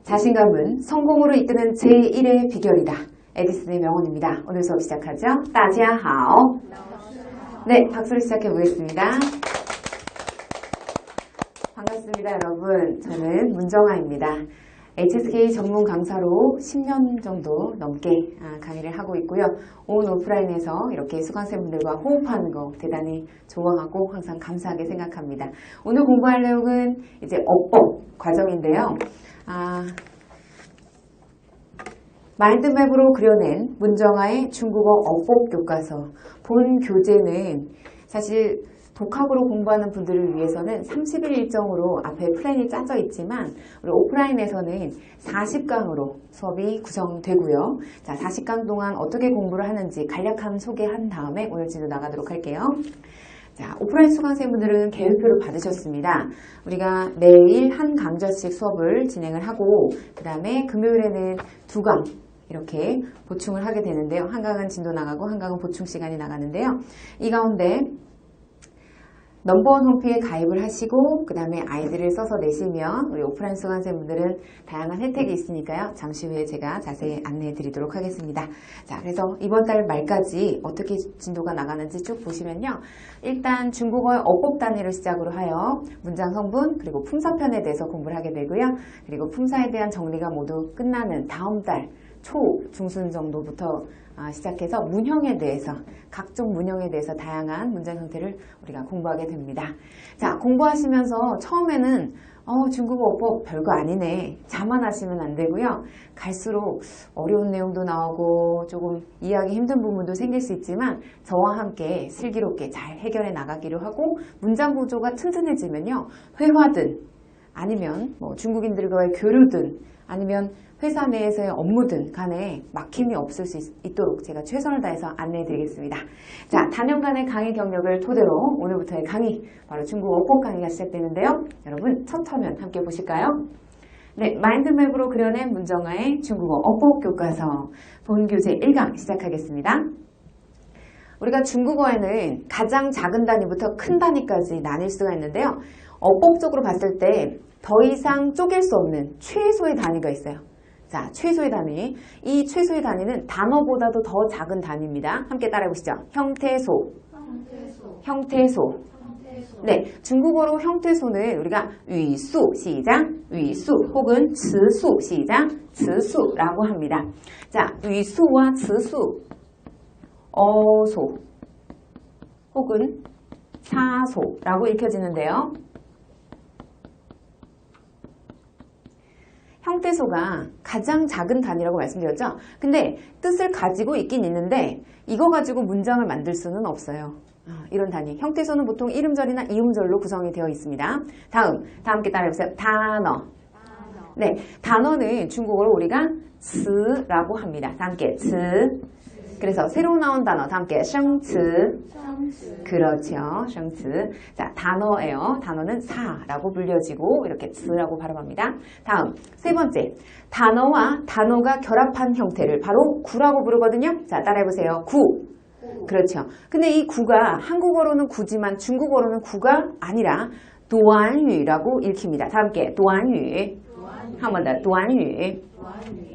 자신감은 성공으로 이끄는 제1의 비결이다. 에디슨의 명언입니다. 오늘 수업 시작하죠. 大家好. 네, 박수로 시작해 보겠습니다. 반갑습니다, 여러분. 저는 문정아입니다. HSK 전문 강사로 10년 정도 넘게 강의를 하고 있고요. 온 오프라인에서 이렇게 수강생분들과 호흡하는 거 대단히 좋아하고 항상 감사하게 생각합니다. 오늘 공부할 내용은 이제 어법 과정인데요. 마인드맵으로 그려낸 문정아의 중국어 어법 교과서. 본 교재는 사실 독학으로 공부하는 분들을 위해서는 30일 일정으로 앞에 플랜이 짜져 있지만 우리 오프라인에서는 40강으로 수업이 구성되고요. 자, 40강 동안 어떻게 공부를 하는지 간략한 소개한 다음에 오늘 진도 나가도록 할게요. 자, 오프라인 수강생분들은 계획표를 받으셨습니다. 우리가 매일 한 강좌씩 수업을 진행을 하고 그 다음에 금요일에는 2강 이렇게 보충을 하게 되는데요. 한 강은 진도 나가고 한 강은 보충 시간이 나가는데요. 이 가운데 넘버원 홈피에 가입을 하시고 그 다음에 아이디를 써서 내시면 우리 오프라인 수강생분들은 다양한 혜택이 있으니까요. 잠시 후에 제가 자세히 안내해 드리도록 하겠습니다. 자, 그래서 이번 달 말까지 어떻게 진도가 나가는지 쭉 보시면요. 일단 중국어의 어법 단위를 시작으로 하여 문장 성분 그리고 품사편에 대해서 공부를 하게 되고요. 그리고 품사에 대한 정리가 모두 끝나는 다음 달 초, 중순 정도부터 시작해서 문형에 대해서 각종 문형에 대해서 다양한 문장 형태를 우리가 공부하게 됩니다. 자, 공부하시면서 처음에는 중국어 어법 별거 아니네 자만하시면 안 되고요. 갈수록 어려운 내용도 나오고 조금 이해하기 힘든 부분도 생길 수 있지만 저와 함께 슬기롭게 잘 해결해 나가기로 하고 문장 구조가 튼튼해지면요. 회화든 아니면 중국인들과의 교류든 아니면 회사 내에서의 업무든 간에 막힘이 없을 수 있도록 제가 최선을 다해서 안내해 드리겠습니다. 자, 단연간의 강의 경력을 토대로 오늘부터의 강의, 바로 중국어 어법 강의가 시작되는데요. 여러분 첫 화면 함께 보실까요? 네, 마인드맵으로 그려낸 문정아의 중국어 어법 교과서 본 교재 1강 시작하겠습니다. 우리가 중국어에는 가장 작은 단위부터 큰 단위까지 나뉠 수가 있는데요. 어법적으로 봤을 때 더 이상 쪼갤 수 없는 최소의 단위가 있어요. 자, 최소의 단위. 이 최소의 단위는 단어보다도 더 작은 단위입니다. 함께 따라해보시죠. 형태소. 형태소. 네, 중국어로 형태소는 우리가 위수, 시작, 위수 혹은 츠수, 시작, 츠수라고 합니다. 자, 위수와 츠수, 어소 혹은 사소라고 읽혀지는데요. 형태소가 가장 작은 단위라고 말씀드렸죠. 근데 뜻을 가지고 있긴 있는데 이거 가지고 문장을 만들 수는 없어요. 이런 단위. 형태소는 보통 이름절이나 이음절로 구성이 되어 있습니다. 다 함께 따라해보세요. 단어. 네, 단어는 중국어로 우리가 츠라고 합니다. 다 함께 츠. 그래서 새로 나온 단어 다 함께 셩츠. 그렇죠. 셩츠. 자, 단어예요. 단어는 사라고 불려지고 이렇게 츠라고 발음합니다. 다음 세 번째. 단어와 단어가 결합한 형태를 바로 구라고 부르거든요. 자, 따라해보세요. 구. 그렇죠. 근데 이 구가 한국어로는 구지만 중국어로는 구가 아니라 도안유라고 읽힙니다. 다 함께 도안유. 한 번 더 도안유.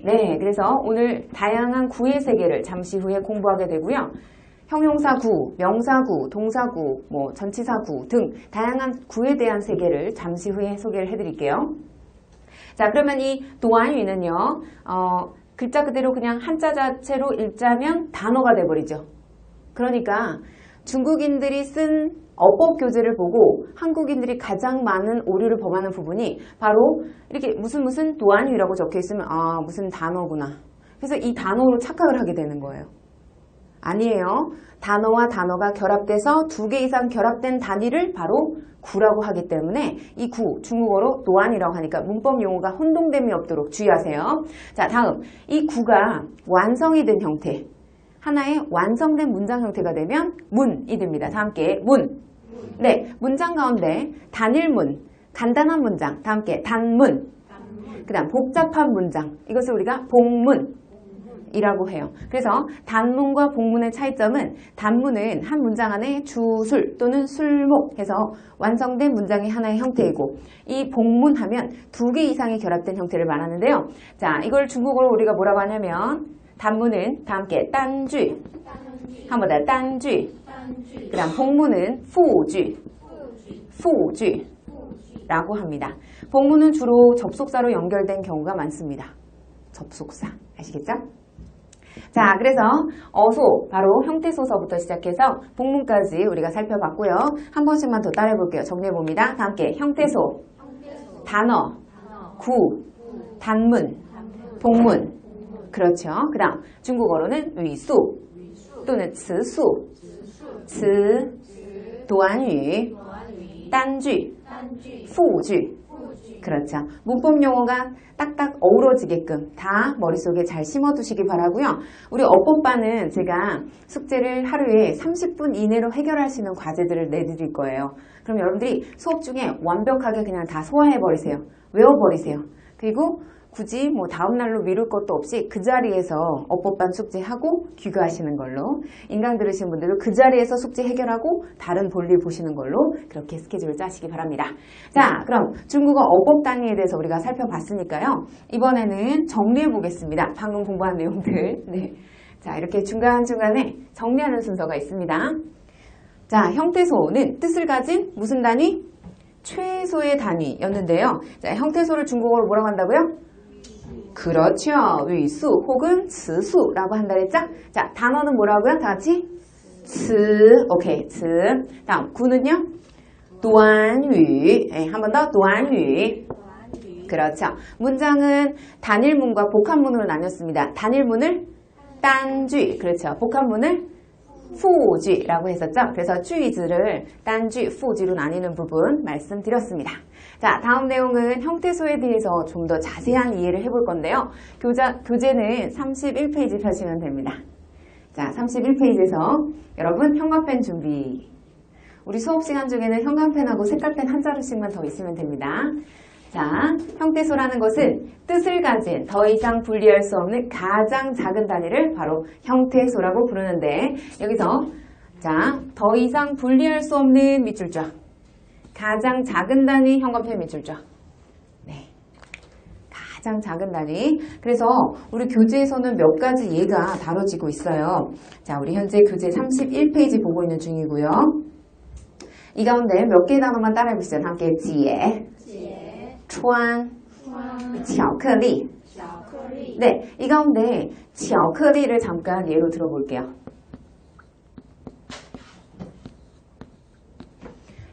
네, 그래서 오늘 다양한 구의 세계를 잠시 후에 공부하게 되고요. 형용사구, 명사구, 동사구, 전치사구 등 다양한 구에 대한 세계를 잠시 후에 소개를 해드릴게요. 자, 그러면 이 도안유는요, 글자 그대로 그냥 한자 자체로 읽자면 단어가 돼버리죠. 그러니까 중국인들이 쓴 어법 교재를 보고 한국인들이 가장 많은 오류를 범하는 부분이 바로 이렇게 무슨 도안유라고 적혀 있으면 무슨 단어구나. 그래서 이 단어로 착각을 하게 되는 거예요. 아니에요. 단어와 단어가 결합돼서 2개 이상 결합된 단위를 바로 구라고 하기 때문에 이 구, 중국어로 도안이라고 하니까 문법 용어가 혼동됨이 없도록 주의하세요. 자, 다음 이 구가 완성이 된 형태, 하나의 완성된 문장 형태가 되면 문이 됩니다. 다 함께 문. 네, 문장 가운데 단일문, 간단한 문장, 다 함께 단문. 그 다음 복잡한 문장, 이것을 우리가 복문. 이라고 해요. 그래서 단문과 복문의 차이점은 단문은 한 문장 안에 주술 또는 술목 해서 완성된 문장의 하나의 형태이고 이 복문하면 두 개 이상이 결합된 형태를 말하는데요. 자, 이걸 중국어로 우리가 뭐라고 하냐면 단문은 다 함께 딴쥐 한번 더 딴쥐 그 다음 복문은 fu쥐 라고 합니다. 복문은 주로 접속사로 연결된 경우가 많습니다. 접속사 아시겠죠? 자, 그래서 어소 바로 형태소서부터 시작해서 복문까지 우리가 살펴봤고요. 한 번씩만 더 따라해볼게요. 정리해봅니다. 다 함께 형태소, 단어, 구, 단문, 복문. 그렇죠. 그 다음 중국어로는 위수 또는 츠수, 츠, 도안유, 딴쥐, fu쥐. 그렇죠. 문법 용어가 딱딱 어우러지게끔 다 머릿속에 잘 심어두시기 바라고요. 우리 어법반은 제가 숙제를 하루에 30분 이내로 해결할 수 있는 과제들을 내드릴 거예요. 그럼 여러분들이 수업 중에 완벽하게 그냥 다 소화해버리세요. 외워버리세요. 그리고 굳이 뭐 다음날로 미룰 것도 없이 그 자리에서 어법반 숙제하고 귀가하시는 걸로, 인강 들으신 분들도 그 자리에서 숙제 해결하고 다른 볼일 보시는 걸로 그렇게 스케줄 짜시기 바랍니다. 자, 그럼 중국어 어법 단위에 대해서 우리가 살펴봤으니까요. 이번에는 정리해 보겠습니다. 방금 공부한 내용들. 네. 자, 이렇게 중간중간에 정리하는 순서가 있습니다. 자, 형태소는 뜻을 가진 무슨 단위? 최소의 단위였는데요. 자, 형태소를 중국어로 뭐라고 한다고요? 그렇죠. 위수 혹은 츠수라고 한다 그랬죠? 자, 단어는 뭐라고요? 다 같이? 츠. 오케이. 츠. 다음 구는요? 도안유. 한 번 더. 도안유. 그렇죠. 문장은 단일문과 복합문으로 나눴습니다. 단일문을 딴쥐. 그렇죠. 복합문을 fu쥐라고 했었죠. 그래서 쥐즈를 딴쥐, fu쥐로 나뉘는 부분 말씀드렸습니다. 자, 다음 내용은 형태소에 대해서 좀 더 자세한 이해를 해볼 건데요. 교재는 31페이지 펴시면 됩니다. 자, 31페이지에서 여러분 형광펜 준비. 우리 수업 시간 중에는 형광펜하고 색깔펜 한 자루씩만 더 있으면 됩니다. 자, 형태소라는 것은 뜻을 가진 더 이상 분리할 수 없는 가장 작은 단위를 바로 형태소라고 부르는데, 여기서 자, 더 이상 분리할 수 없는 밑줄자, 가장 작은 단위 형광펜 밑줄자. 네, 가장 작은 단위. 그래서 우리 교재에서는 몇 가지 예가 다뤄지고 있어요. 자, 우리 현재 교재 31페이지 보고 있는 중이고요. 이 가운데 몇 개의 단어만 따라해보시죠. 함께 지혜, 川, 巧克力. 네, 이 가운데 巧克力를 잠깐 예로 들어볼게요.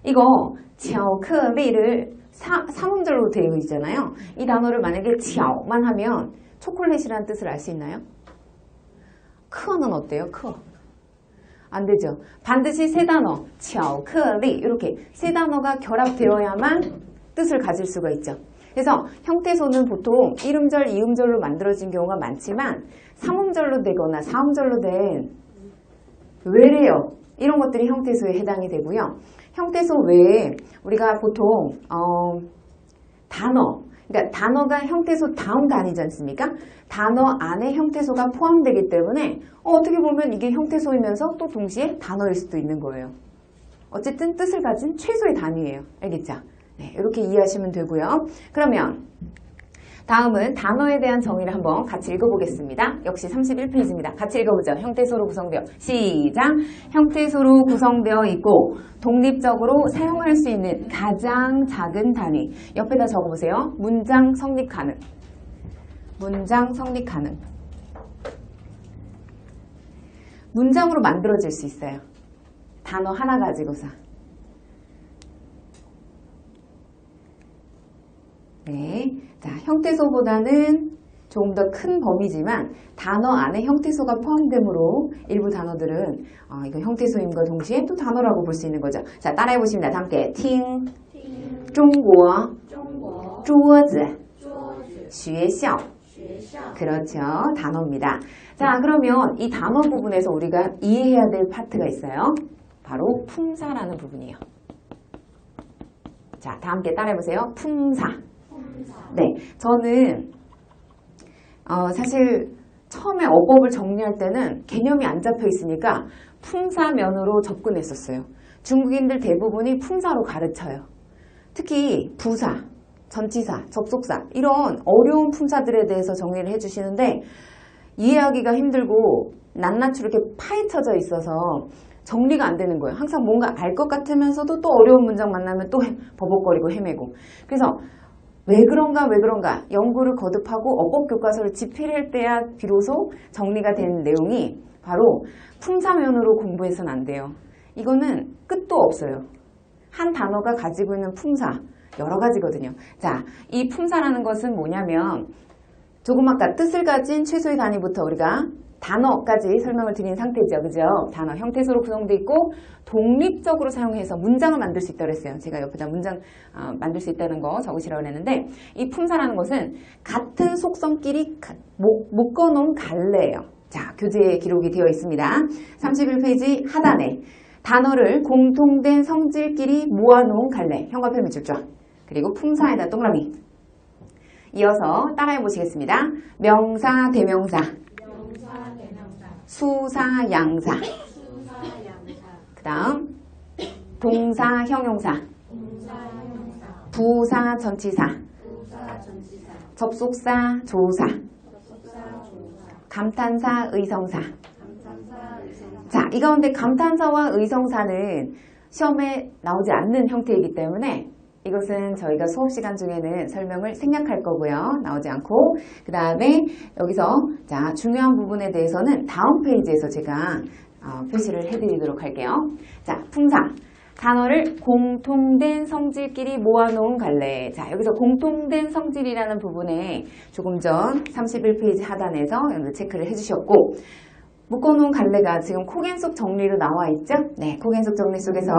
이거 巧克力를 삼음절로 되어 있잖아요. 이 단어를 만약에 巧만 하면 초콜릿이라는 뜻을 알 수 있나요? 克는 어때요? 克. 안 되죠. 반드시 세 단어, 巧克力 이렇게 세 단어가 결합되어야만 뜻을 가질 수가 있죠. 그래서 형태소는 보통 1음절, 2음절로 만들어진 경우가 많지만 3음절로 되거나 4음절로 된 외래어 이런 것들이 형태소에 해당이 되고요. 형태소 외에 우리가 보통 단어, 그러니까 단어가 형태소 다음 단위지 않습니까? 단어 안에 형태소가 포함되기 때문에 어떻게 보면 이게 형태소이면서 또 동시에 단어일 수도 있는 거예요. 어쨌든 뜻을 가진 최소의 단위예요. 알겠죠? 네, 이렇게 이해하시면 되고요. 그러면 다음은 단어에 대한 정의를 한번 같이 읽어보겠습니다. 역시 31페이지입니다. 같이 읽어보죠. 형태소로 구성되어. 시작! 형태소로 구성되어 있고 독립적으로 사용할 수 있는 가장 작은 단위. 옆에다 적어보세요. 문장 성립 가능. 문장 성립 가능. 문장으로 만들어질 수 있어요. 단어 하나 가지고서. 네, 자, 형태소보다는 조금 더 큰 범위지만 단어 안에 형태소가 포함되므로 일부 단어들은 이거 형태소임과 동시에 또 단어라고 볼 수 있는 거죠. 자, 따라해 보십니다. 함께 听中国桌子学校. 그렇죠. 단어입니다. 자, 그러면 이 단어 부분에서 우리가 이해해야 될 파트가 있어요. 바로 품사라는 부분이에요. 자, 다 함께 따라해 보세요. 품사. 네, 저는 사실 처음에 어법을 정리할 때는 개념이 안 잡혀 있으니까 품사면으로 접근했었어요. 중국인들 대부분이 품사로 가르쳐요. 특히 부사, 전치사, 접속사 이런 어려운 품사들에 대해서 정리를 해주시는데 이해하기가 힘들고 낱낱이 이렇게 파헤쳐져 있어서 정리가 안 되는 거예요. 항상 뭔가 알 것 같으면서도 또 어려운 문장 만나면 또 버벅거리고 헤매고. 그래서 왜 그런가 연구를 거듭하고 어법교과서를 집필할 때야 비로소 정리가 된 내용이 바로 품사면으로 공부해서는 안 돼요. 이거는 끝도 없어요. 한 단어가 가지고 있는 품사 여러 가지거든요. 자, 이 품사라는 것은 뭐냐면 조금 아까 뜻을 가진 최소의 단위부터 우리가 단어까지 설명을 드린 상태죠. 그죠? 단어 형태소로 구성되어 있고 독립적으로 사용해서 문장을 만들 수 있다고 했어요. 제가 옆에다 문장 만들 수 있다는 거 적으시라고 했는데 이 품사라는 것은 같은 속성끼리 묶어놓은 갈래예요. 자, 교재에 기록이 되어 있습니다. 31페이지 하단에 단어를 공통된 성질끼리 모아놓은 갈래. 형과 표미 줄죠. 그리고 품사에다 동그라미. 이어서 따라해 보시겠습니다. 명사, 대명사. 수사, 양사. 그 다음 동사, 형용사. 부사, 전치사. 접속사, 조사. 감탄사, 의성사. 자, 이 가운데 감탄사와 의성사는 시험에 나오지 않는 형태이기 때문에 이것은 저희가 수업 시간 중에는 설명을 생략할 거고요. 나오지 않고 그 다음에 여기서 자 중요한 부분에 대해서는 다음 페이지에서 제가 표시를 해드리도록 할게요. 자, 품사. 단어를 공통된 성질끼리 모아놓은 갈래. 자, 여기서 공통된 성질이라는 부분에 조금 전 31페이지 하단에서 여러분들 체크를 해주셨고 묶어놓은 갈래가 지금 코겐속 정리로 나와 있죠? 네, 코겐속 정리 속에서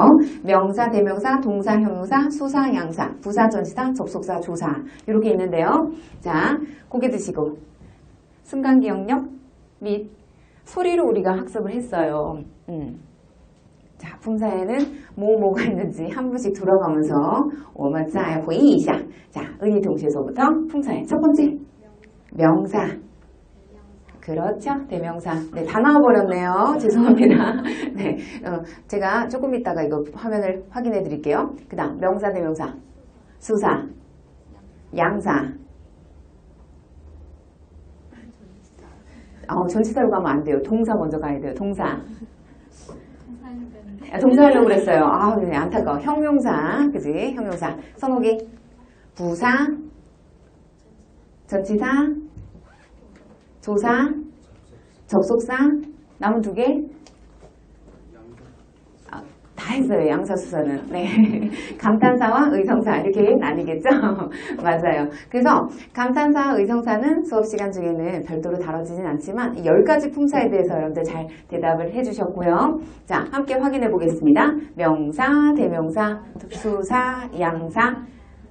명사, 대명사, 동사, 형용사, 수사, 양사, 부사, 전치사, 접속사, 조사 이렇게 있는데요. 자, 고개 드시고 순간 기억력 및 소리로 우리가 학습을 했어요. 자, 품사에는 뭐가 있는지 한 분씩 돌아가면서 我们再回忆一下. 자, 은희 동시에서부터 품사의 첫 번째 명사. 그렇죠. 대명사. 네, 다 나와버렸네요. 죄송합니다. 네, 제가 조금 이따가 이거 화면을 확인해 드릴게요. 그 다음 명사, 대명사, 수사, 양사. 전치사로 가면 안 돼요. 동사 먼저 가야 돼요. 동사. 동사 하려고 그랬어요. 네, 안타까워. 형용사. 그지? 형용사. 선호기. 부사, 전치사, 조사, 접속사, 남은 두 개? 다 했어요. 양사수사는. 네. 감탄사와 의성사 이렇게 나뉘겠죠? 맞아요. 그래서 감탄사, 의성사는 수업 시간 중에는 별도로 다뤄지진 않지만 10가지 품사에 대해서 여러분들 잘 대답을 해주셨고요. 자, 함께 확인해 보겠습니다. 명사, 대명사, 수사, 양사,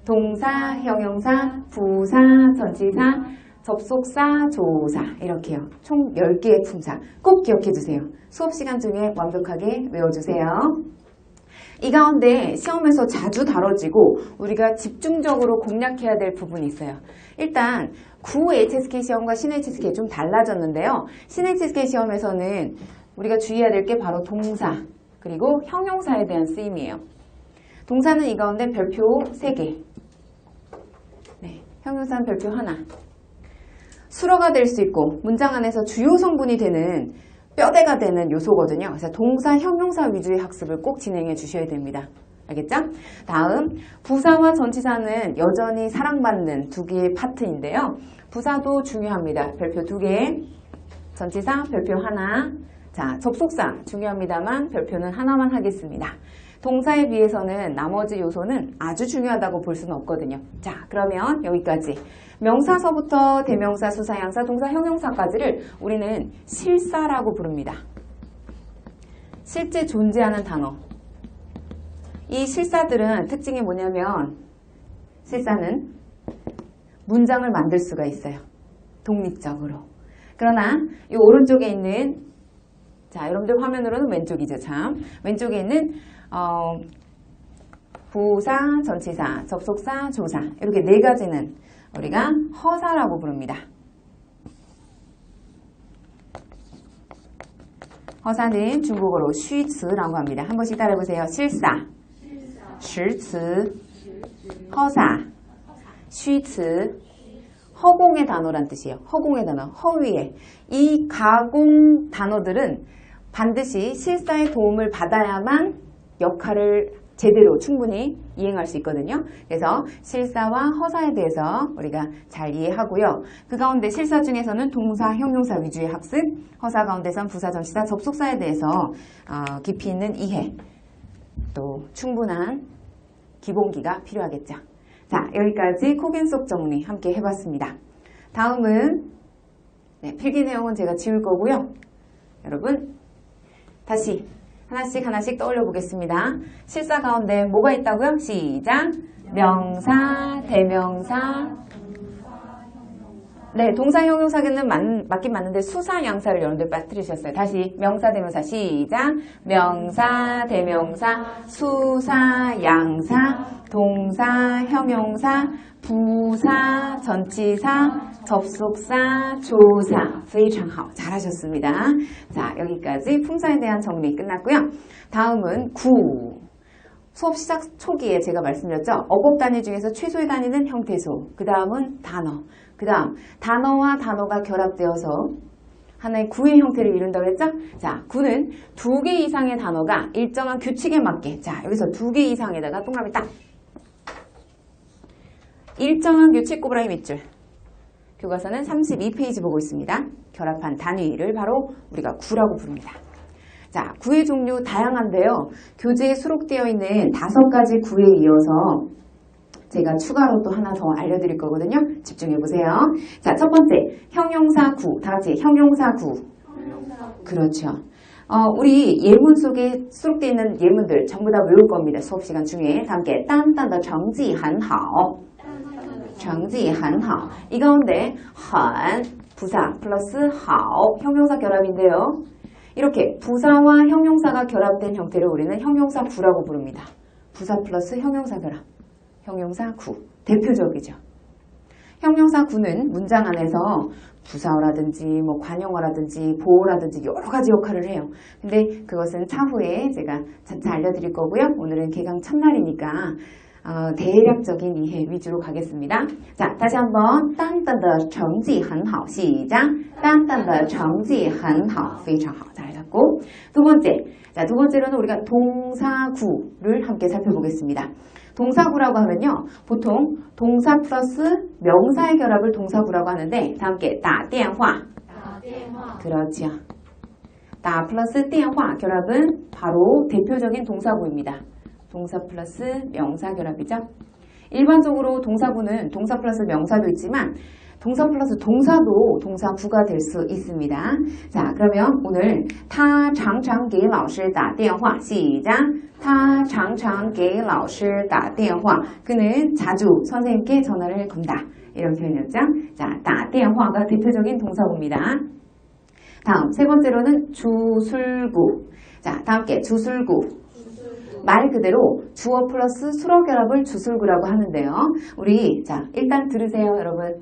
동사, 형용사, 부사, 전치사, 접속사, 조사 이렇게요. 총 10개의 품사 꼭 기억해 주세요. 수업 시간 중에 완벽하게 외워주세요. 이 가운데 시험에서 자주 다뤄지고 우리가 집중적으로 공략해야 될 부분이 있어요. 일단 구 HSK 시험과 신 HSK 좀 달라졌는데요. 신 HSK 시험에서는 우리가 주의해야 될 게 바로 동사 그리고 형용사에 대한 쓰임이에요. 동사는 이 가운데 별표 3개, 네, 형용사는 별표 1. 수로가 될 수 있고 문장 안에서 주요 성분이 되는 뼈대가 되는 요소거든요. 그래서 동사, 형용사 위주의 학습을 꼭 진행해 주셔야 됩니다. 알겠죠? 다음 부사와 전치사는 여전히 사랑받는 두 개의 파트인데요. 부사도 중요합니다. 별표 2개, 전치사 별표 1. 자, 접속사 중요합니다만 별표는 하나만 하겠습니다. 동사에 비해서는 나머지 요소는 아주 중요하다고 볼 수는 없거든요. 자, 그러면 여기까지. 명사서부터 대명사, 수사, 양사, 동사, 형용사까지를 우리는 실사라고 부릅니다. 실제 존재하는 단어. 이 실사들은 특징이 뭐냐면 실사는 문장을 만들 수가 있어요. 독립적으로. 그러나 이 오른쪽에 있는 자, 여러분들 화면으로는 왼쪽이죠. 참. 왼쪽에 있는 부사, 전치사, 접속사, 조사 이렇게 4가지는 우리가 허사라고 부릅니다. 허사는 중국어로 쉬츠라고 합니다. 한 번씩 따라해보세요. 실사, 实词, 허사, 쉬츠, 허공의 단어란 뜻이에요. 허공의 단어, 허위에. 이 가공 단어들은 반드시 실사의 도움을 받아야만 역할을 제대로 충분히 이행할 수 있거든요. 그래서 실사와 허사에 대해서 우리가 잘 이해하고요. 그 가운데 실사 중에서는 동사, 형용사 위주의 학습, 허사 가운데선 부사, 전치사, 접속사에 대해서 깊이 있는 이해, 또 충분한 기본기가 필요하겠죠. 자, 여기까지 코겐 속 정리 함께 해봤습니다. 다음은 필기 내용은 제가 지울 거고요. 여러분 다시 하나씩 떠올려 보겠습니다. 실사 가운데 뭐가 있다고요? 시작! 명사, 대명사. 네, 동사, 형용사는 맞긴 맞는데 수사, 양사를 여러분들 빠뜨리셨어요. 다시 명사, 대명사 시작! 명사, 대명사, 수사, 양사, 동사, 형용사, 부사, 전치사, 접속사, 조사. 非常好. 잘하셨습니다. 자, 여기까지 품사에 대한 정리 끝났고요. 다음은 구. 수업 시작 초기에 제가 말씀드렸죠. 어법 단위 중에서 최소의 단위는 형태소. 그 다음은 단어. 그 다음 단어와 단어가 결합되어서 하나의 구의 형태를 이룬다고 했죠? 자, 구는 2개 이상의 단어가 일정한 규칙에 맞게, 자, 여기서 2개 이상에다가 동그라미 딱. 일정한 규칙 꼬부라기 밑줄. 교과서는 32페이지 보고 있습니다. 결합한 단위를 바로 우리가 구라고 부릅니다. 자, 구의 종류 다양한데요. 교재에 수록되어 있는 5가지 구에 이어서 제가 추가로 또 하나 더 알려드릴 거거든요. 집중해보세요. 자, 첫 번째, 형용사 구. 다 같이 형용사 구. 그렇죠. 우리 예문 속에 수록되어 있는 예문들 전부 다 외울 겁니다. 수업시간 중에. 다 함께 딴딴더 정지很好. 정지 很好. 이 가운데 很 부사 플러스 好 형용사 결합인데요. 이렇게 부사와 형용사가 결합된 형태를 우리는 형용사 구라고 부릅니다. 부사 플러스 형용사 결합. 형용사 구. 대표적이죠. 형용사 구는 문장 안에서 부사어라든지 뭐 관용어라든지 보어라든지 여러 가지 역할을 해요. 근데 그것은 차후에 제가 차차 알려드릴 거고요. 오늘은 개강 첫날이니까 대략적인 이해 위주로 가겠습니다. 자, 다시 한번 单单的成绩很好 시작! 单单的成绩很好 非常好. 잘하셨고 두 번째, 자, 두 번째로는 우리가 동사구를 함께 살펴보겠습니다. 동사구라고 하면요, 보통 동사 플러스 명사의 결합을 동사구라고 하는데 다 함께 打电话 그렇죠. 打 플러스 电话 결합은 바로 대표적인 동사구입니다. 동사 플러스 명사 결합이죠. 일반적으로 동사구는 동사 플러스 명사도 있지만 동사 플러스 동사도 동사구가 될 수 있습니다. 자, 그러면 오늘 他常常给老师打电话 시작! 他常常给老师打电话 그는 자주 선생님께 전화를 건다. 이런 표현이었죠. 자, 打电话가 대표적인 동사구입니다. 다음 세 번째로는 주술구. 자, 다 함께 주술구. 말 그대로 주어 플러스 수로 결합을 주술구라고 하는데요. 우리 자, 일단 들으세요, 여러분.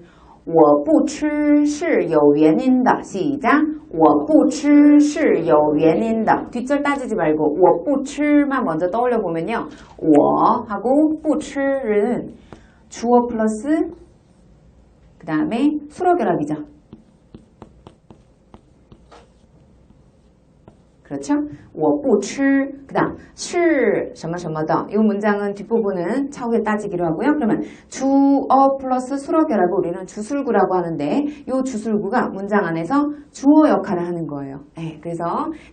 我不吃是有原因的 시작! 我不吃是有原因的 뒷절 따지지 말고 我不吃만 먼저 떠올려 보면요. 我 하고 不吃는 주어 플러스 그 다음에 수로 결합이죠. 그렇죠? 我不吃 그 다음 是什么什么的이 문장은 뒷부분은 차후에 따지기로 하고요. 그러면 주어 플러스 수로 결합을 우리는 주술구라고 하는데 이 주술구가 문장 안에서 주어 역할을 하는 거예요. 네, 그래서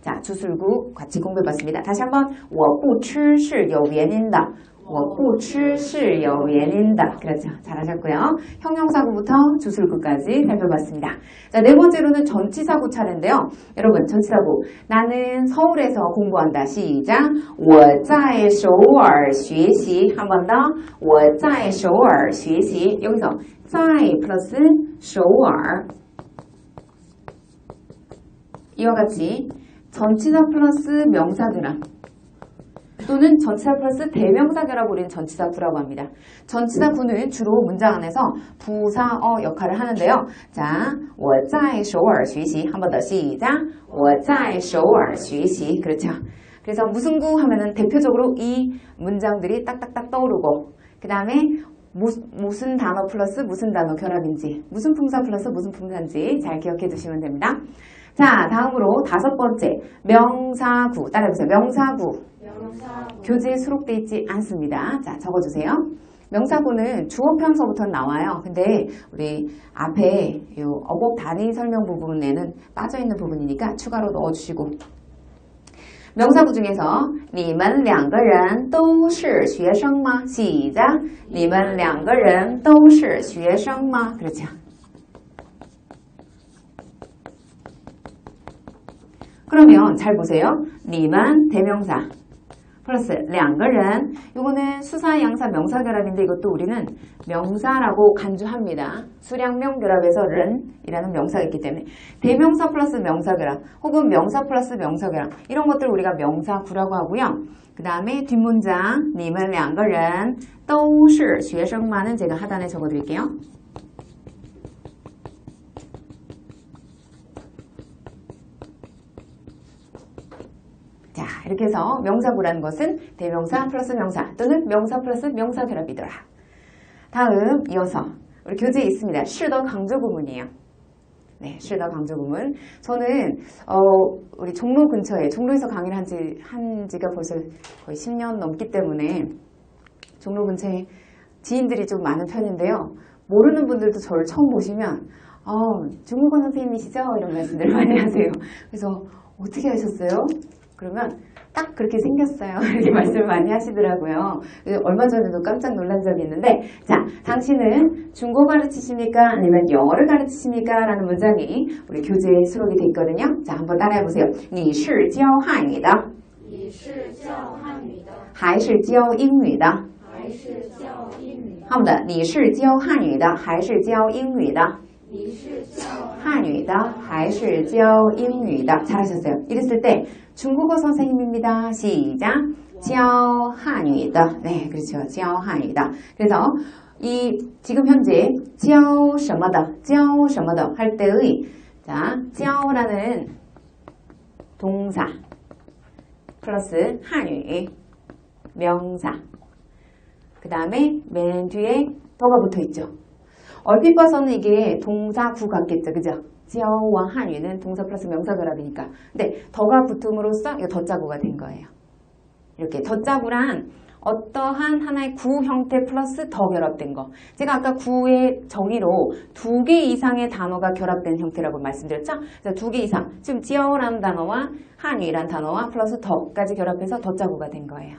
자, 주술구 같이 공부해봤습니다. 다시 한번 我不吃是有原因的我不吃是有原因的 그렇죠. 잘하셨고요. 형용사구부터 주술구까지 살펴봤습니다. 자, 네 번째로는 전치사구 차례인데요. 여러분, 전치사구. 나는 서울에서 공부한다. 시작! 我在首尔学习 한 번 더. 我在首尔学习 여기서 在 플러스 首尔 이와 같이 전치사 플러스 명사 결합 또는 전치사 플러스 대명사 결합 우리는 전치사구라고 합니다. 전치사구는 주로 문장 안에서 부사어 역할을 하는데요. 자, 我在首尔学习 한 번 더 시작. 我在首尔学习 그렇죠. 그래서 무슨 구 하면은 대표적으로 이 문장들이 딱딱딱 떠오르고 그 다음에 무슨 단어 플러스 무슨 단어 결합인지 무슨 품사 플러스 무슨 품사인지 잘 기억해 두시면 됩니다. 자, 다음으로 5번째 명사구 따라해보세요. 명사구 교재에 수록되어 있지 않습니다. 자, 적어주세요. 명사구는 주어편서부터 나와요. 근데 우리 앞에 요 어법 단위 설명 부분에는 빠져있는 부분이니까 추가로 넣어주시고 명사구 중에서 你们两个人都是学生吗? 시작. 你们两个人都是学生吗? 그렇죠. 그러면 잘 보세요. 你们 대명사 플러스 两个人 요거는 수사, 양사, 명사 결합인데 이것도 우리는 명사라고 간주합니다. 수량명 결합에서 른이라는 명사가 있기 때문에 대명사 플러스 명사 결합 혹은 명사 플러스 명사 결합 이런 것들 우리가 명사구라고 하고요. 그 다음에 뒷문장 你们两个人都是学生吗는 제가 하단에 적어드릴게요. 자, 이렇게 해서 명사구라는 것은 대명사 플러스 명사 또는 명사 플러스 명사 결합이더라. 다음 이어서 우리 교재에 있습니다. 是的 강조 구문이에요. 네, 是的 강조 구문. 저는 우리 종로 근처에 종로에서 강의를 한 지가 벌써 거의 10년 넘기 때문에 종로 근처에 지인들이 좀 많은 편인데요. 모르는 분들도 저를 처음 보시면 중국어 선생님이시죠? 이런 말씀들 많이 하세요. 그래서 어떻게 하셨어요? 그러면 딱 그렇게 생겼어요. 이렇게 말씀을 많이 하시더라고요. 얼마 전에도 깜짝 놀란 적이 있는데 자, 당신은 중국어 가르치십니까? 아니면 영어를 가르치십니까? 라는 문장이 우리 교재에 수록이 돼 있거든요. 자, 한번 따라해보세요. 你是教汉语的还是教英语的好的你是教汉语的还是教英语的汉语的还是教英语的 잘하셨어요. 이랬을 때 중국어 선생님입니다. 시작. 教汉语的 네, 그렇죠. 教汉语的 그래서 이 지금 현재 教什么的教什么的할 때의 자, 教라는 동사 플러스 한유 명사 그 다음에 맨 뒤에 더가 붙어 있죠. 얼핏 봐서는 이게 동사구 같겠죠. 그죠? 教와 한유는 동사 플러스 명사 결합이니까. 근데 더가 붙음으로써 이거 덧자구가 된 거예요. 이렇게 덧자구란 어떠한 하나의 구 형태 플러스 더 결합된 거. 제가 아까 구의 정의로 2개 이상의 단어가 결합된 형태라고 말씀드렸죠? 그래서 2개 이상. 지금 教라는 단어와 한유라는 단어와 플러스 더까지 결합해서 덧자구가 된 거예요.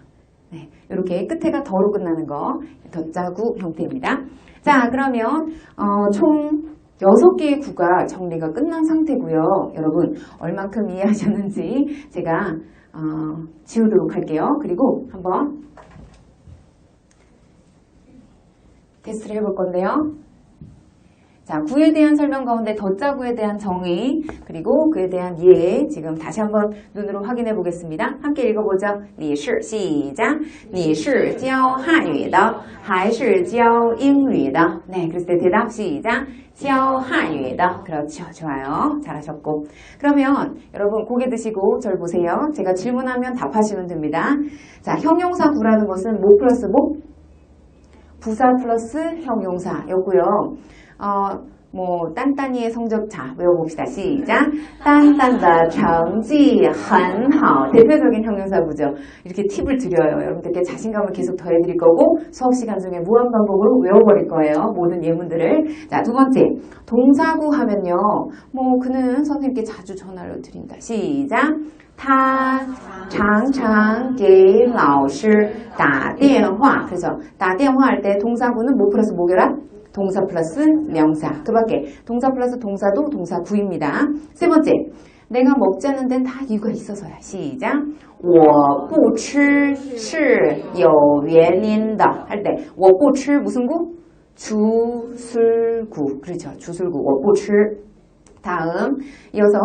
네, 이렇게 끝에가 더로 끝나는 거 덧자구 형태입니다. 자, 그러면 총 6개의 구가 정리가 끝난 상태고요. 여러분 얼만큼 이해하셨는지 제가 지우도록 할게요. 그리고 한번 테스트를 해볼 건데요. 자, 구에 대한 설명 가운데 덧자구에 대한 정의 그리고 그에 대한 이해 지금 다시 한번 눈으로 확인해 보겠습니다. 함께 읽어보죠. 你是 시작. 你是教汉语的还是教英语的 네, 그랬을 때 대답 시작. 教汉语的 그렇죠. 좋아요. 잘하셨고 그러면 여러분 고개 드시고 절 보세요. 제가 질문하면 답하시면 됩니다. 자, 형용사 구라는 것은 뭐 플러스 뭐? 부사 플러스 형용사였고요. 뭐 딴딴이의 성적 자 외워봅시다. 시작. 淡淡的成绩很好 대표적인 형용사구죠. 이렇게 팁을 드려요. 여러분들께 자신감을 계속 더해드릴 거고 수업 시간 중에 무한 반복으로 외워버릴 거예요. 모든 예문들을. 자, 두 번째 동사구 하면요. 뭐 그는 선생님께 자주 전화를 드린다. 시작. 他常常给老师打电话 그래서 打电话할 때 동사구는 뭐 플러스 뭐 결합? 동사 플러스 명사. 그 밖에 동사 플러스 동사도 동사구입니다. 세 번째, 내가 먹지 않는 데는 다 이유가 있어서야. 시작. 我不吃是有原因的 할 때 我不吃 무슨 구? 주술구. 그렇죠. 주술구. 我不吃 다음 이어서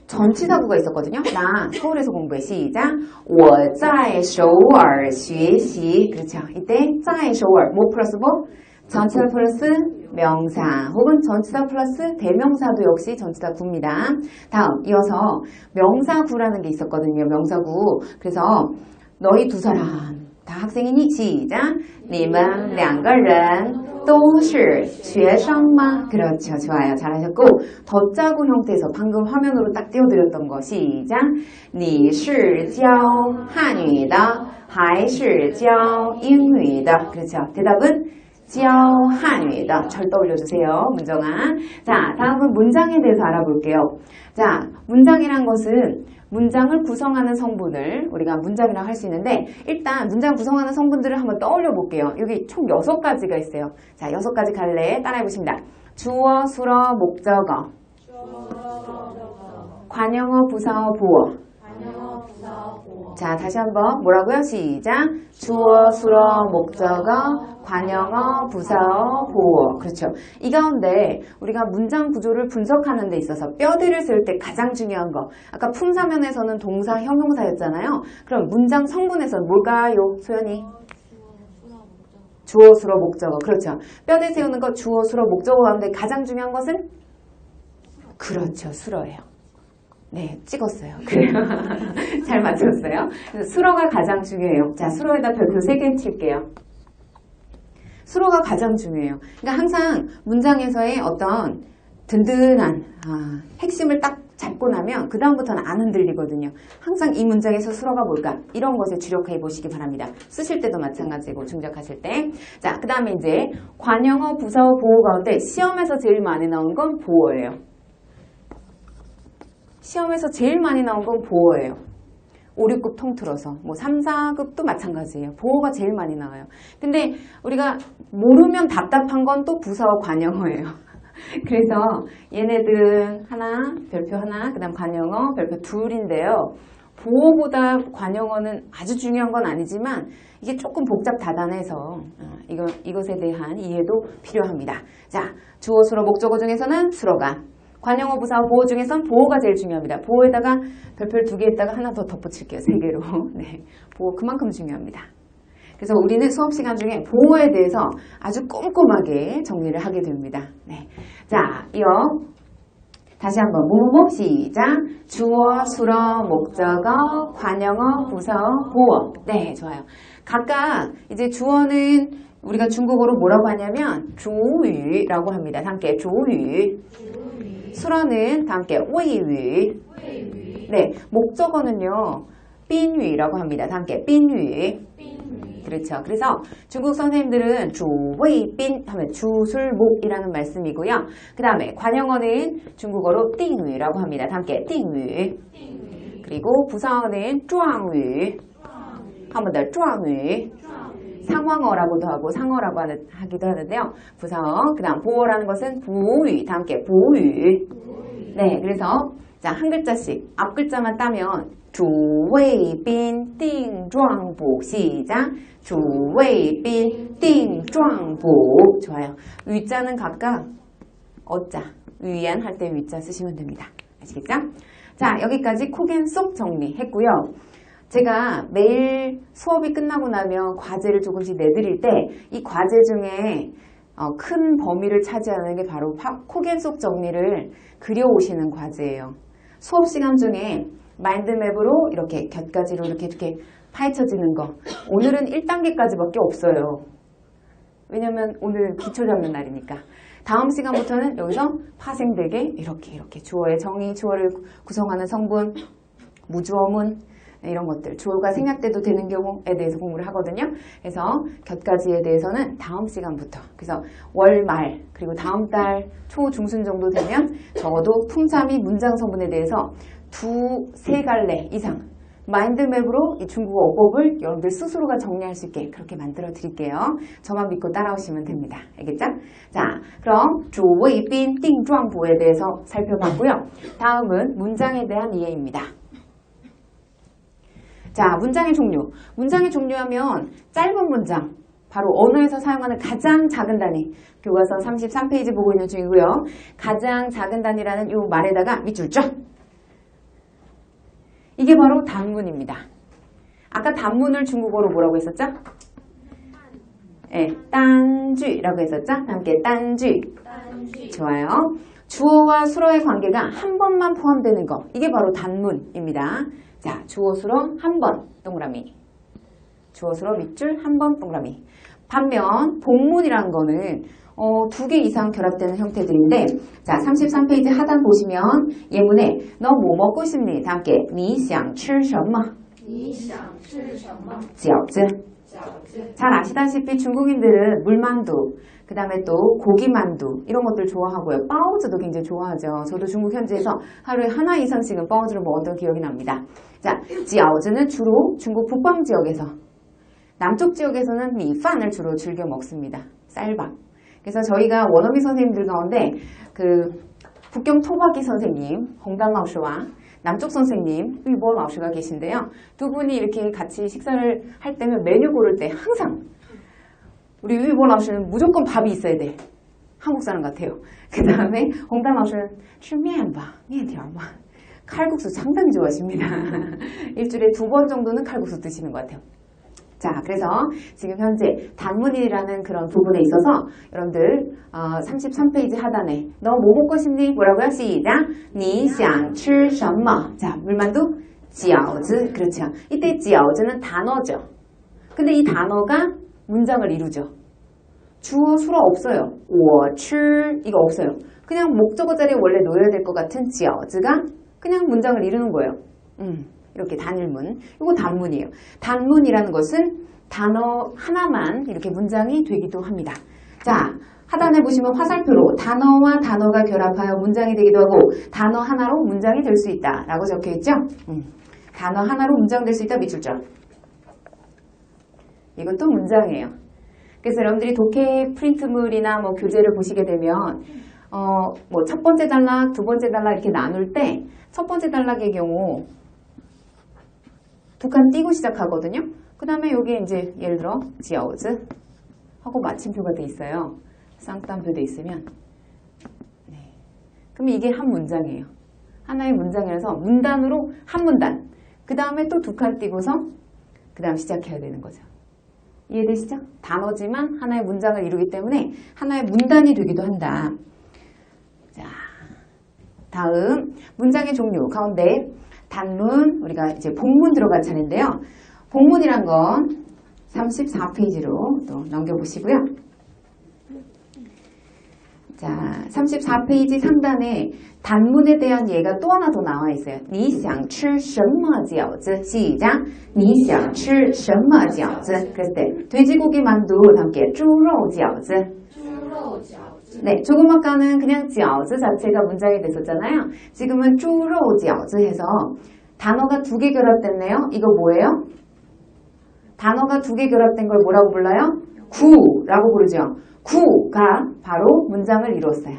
전치사구가 있었거든요. 나 서울에서 공부해. 시작. 我在首尔学习. 그렇죠. 이때 在首尔뭐 플러스 뭐? 전치사 플러스 명사 혹은 전치사 플러스 대명사도 역시 전치사 구입니다. 다음 이어서 명사구라는 게 있었거든요. 명사구. 그래서 너희 두 사람 다 학생이니? 시작. 你们两个人都是学生吗? 그렇죠. 좋아요. 잘하셨고 덧자구 형태에서 방금 화면으로 딱 띄워드렸던 거. 시작. 你是教汉语的还是教英语的? 그렇죠. 대답은 教汉语的. 절 떠올려주세요. 문정아. 자, 다음은 문장에 대해서 알아볼게요. 자, 문장이란 것은 문장을 구성하는 성분을 우리가 문장이라고 할 수 있는데 일단 문장 구성하는 성분들을 한번 떠올려 볼게요. 여기 총 6가지가 있어요. 자, 6가지 갈래 따라해 보십니다. 주어, 수어, 목적어, 관용어, 부사어, 보어. 자, 다시 한번 뭐라고요? 시작. 주어, 수어, 목적어, 관용어, 부사어, 보어. 그렇죠. 이 가운데 우리가 문장 구조를 분석하는 데 있어서 뼈대를 쓸 때 가장 중요한 거. 아까 품사면에서는 동사, 형용사였잖아요. 그럼 문장 성분에서는 뭘까요? 소연이? 주어, 수어, 목적어. 그렇죠. 뼈대 세우는 거 주어, 수어, 목적어 가운데 가장 중요한 것은? 그렇죠. 수어예요. 네, 찍었어요. 그래요. 잘 맞췄어요. 그래서 수어가 가장 중요해요. 자, 수어에다 별표 3개 칠게요. 수어가 가장 중요해요. 그러니까 항상 문장에서의 어떤 든든한 핵심을 딱 잡고 나면 그 다음부터는 안 흔들리거든요. 항상 이 문장에서 수어가 뭘까? 이런 것에 주력해 보시기 바랍니다. 쓰실 때도 마찬가지고 중작하실 때. 자, 그 다음에 이제 관용어, 부사어, 보어 가운데 시험에서 제일 많이 나온 건 보어예요. 시험에서 제일 많이 나온 건 보어예요. 5, 6급 통틀어서 뭐 3, 4급도 마찬가지예요. 보어가 제일 많이 나와요. 근데 우리가 모르면 답답한 건 또 부사어 관용어예요. 그래서 얘네들은 하나, 별표 하나, 그 다음 관용어, 별표 둘인데요. 보어보다 관용어는 아주 중요한 건 아니지만 이게 조금 복잡 다단해서 이것에 대한 이해도 필요합니다. 자, 주어, 수어, 목적어 중에서는 수어가, 관용어, 부사어, 보어 중에선 보어가 제일 중요합니다. 보어에다가 별표를 2개에다가 하나 더 덧붙일게요. 3개로. 네, 보어 그만큼 중요합니다. 그래서 우리는 수업 시간 중에 보어에 대해서 아주 꼼꼼하게 정리를 하게 됩니다. 네, 자, 이어 다시 한번 뭐뭐뭐 시작. 주어, 수어, 목적어, 관용어, 부사어, 보어. 네, 좋아요. 각각 이제 주어는 우리가 중국어로 뭐라고 하냐면 주유라고 합니다. 함께 주유. 수어는 다 함께 웨이유. 네, 목적어는요 빈유라고 합니다. 다 함께 빈유. 그렇죠. 그래서 중국 선생님들은 주웨이빈 하면 주술목이라는 말씀이고요. 그 다음에 관용어는 중국어로 띵유라고 합니다. 다 함께 띵유. 그리고 부사어는 쭈앙유. 한 번 더 쭈앙유. 상황어라고도 하고 상어라고 하기도 하는데요. 부사어. 그 다음 보어라는 것은 부유. 다 함께 부유. 네, 그래서 자, 한 글자씩 앞 글자만 따면 주웨이빈 띵状보 시작. 주웨이빈 띵状보. 좋아요. 위자는 각각 어자, 위안 할 때 위자 쓰시면 됩니다. 아시겠죠? 자, 여기까지 코겐속 정리했고요. 제가 매일 수업이 끝나고 나면 과제를 조금씩 내드릴 때 이 과제 중에 큰 범위를 차지하는 게 바로 코겐속 정리를 그려오시는 과제예요. 수업 시간 중에 마인드맵으로 이렇게 곁가지로 이렇게 파헤쳐지는 거. 오늘은 1단계까지밖에 없어요. 왜냐면 오늘 기초 잡는 날이니까. 다음 시간부터는 여기서 파생되게 이렇게 주어의 정의, 주어를 구성하는 성분, 무주어문 이런 것들, 주어가 생략돼도 되는 경우에 대해서 공부를 하거든요. 그래서 곁가지에 대해서는 다음 시간부터, 그래서 월 말 그리고 다음 달 초 중순 정도 되면 적어도 품사 및 문장 성분에 대해서 2, 3갈래 이상 마인드맵으로 이 중국어 어법을 여러분들 스스로가 정리할 수 있게 그렇게 만들어 드릴게요. 저만 믿고 따라오시면 됩니다. 알겠죠? 자, 그럼 주웨이빈 띵状보에 대해서 살펴봤고요. 다음은 문장에 대한 이해입니다. 자, 문장의 종류. 문장의 종류하면 짧은 문장, 바로 언어에서 사용하는 가장 작은 단위. 교과서 33페이지 보고 있는 중이고요. 가장 작은 단위라는 이 말에다가 밑줄 쫙 이게 바로 단문입니다. 아까 단문을 중국어로 뭐라고 했었죠? 네, 딴쥐라고 했었죠? 함께 딴쥐. 좋아요. 주어와 수어의 관계가 한 번만 포함되는 거. 이게 바로 단문입니다. 자, 주어 수어 한 번 동그라미. 주어 수어 밑줄 한 번 동그라미. 반면 복문이라는 거는 두 개 이상 결합되는 형태들인데, 자, 33페이지 하단 보시면 예문에 너 뭐 먹고 싶니? 다 함께 你想吃什么? 饺子. 잘 아시다시피 중국인들은 물만두, 그 다음에 또 고기만두 이런 것들 좋아하고요. 빠오즈도 굉장히 좋아하죠. 저도 중국 현지에서 하루에 하나 이상씩은 빠오즈를 먹었던 기억이 납니다. 자, 饺子는 주로 중국 북방 지역에서, 남쪽 지역에서는 미판을 주로 즐겨 먹습니다. 쌀밥. 그래서 저희가 원어민 선생님들 가운데 그 북경 토박이 선생님 홍단 라오스와 남쪽 선생님 위보 라오스가 계신데요. 두 분이 이렇게 같이 식사를 할 때면 메뉴 고를 때 항상 우리 위보 라오스는 무조건 밥이 있어야 돼. 한국 사람 같아요. 그 다음에 홍단 라오스는 吃面吧, 面条吧. 칼국수 상당히 좋아하십니다. 일주일에 2번 정도는 칼국수 드시는 것 같아요. 자, 그래서 지금 현재 단문이라는 그런 부분에 있어서 여러분들 33페이지 하단에 너 뭐 먹고 싶니? 뭐라고요? 시작! 你想吃什么? 자, 물만두 饺子. 그렇죠. 이때 饺子는 단어죠. 근데 이 단어가 문장을 이루죠. 주어 수로 없어요. 我吃 이거 없어요. 그냥 목적어 자리에 원래 놓여야 될 것 같은 饺子가 그냥 문장을 이루는 거예요. 이렇게 단일문. 이거 단문이에요. 단문이라는 것은 단어 하나만 이렇게 문장이 되기도 합니다. 자, 하단에 보시면 화살표로 단어와 단어가 결합하여 문장이 되기도 하고 단어 하나로 문장이 될 수 있다 라고 적혀 있죠? 단어 하나로 문장 될 수 있다 밑줄점. 이것도 문장이에요. 그래서 여러분들이 독해 프린트물이나 뭐 교재를 보시게 되면 뭐 첫 번째 단락, 두 번째 단락 이렇게 나눌 때 첫 번째 단락의 경우 두 칸 띄고 시작하거든요. 그 다음에 여기에 이제 예를 들어 饺子 하고 마침표가 돼 있어요. 쌍따옴표 돼 있으면 네. 그럼 이게 한 문장이에요. 하나의 문장이라서 문단으로 한 문단. 그 다음에 또 두 칸 띄고서 그 다음 시작해야 되는 거죠. 이해되시죠? 단어지만 하나의 문장을 이루기 때문에 하나의 문단이 되기도 한다. 자, 다음 문장의 종류 가운데 단문, 우리가 이제 복문 들어갈 차례인데요. 복문이란 건 34페이지로 또 넘겨보시고요. 자, 34페이지 상단에 단문에 대한 예가 또 하나 더 나와 있어요. 你想吃什么饺子? 시작! 你想吃什么饺子? 그랬을 때 돼지고기 만두 함께 猪肉饺子. 네, 조금 아까는 그냥 饺子 자체가 문장이 됐었잖아요. 지금은 猪肉饺子 해서 단어가 두 개 결합됐네요. 이거 뭐예요? 단어가 두 개 결합된 걸 뭐라고 불러요? 구라고 부르죠. 구가 바로 문장을 이뤘어요.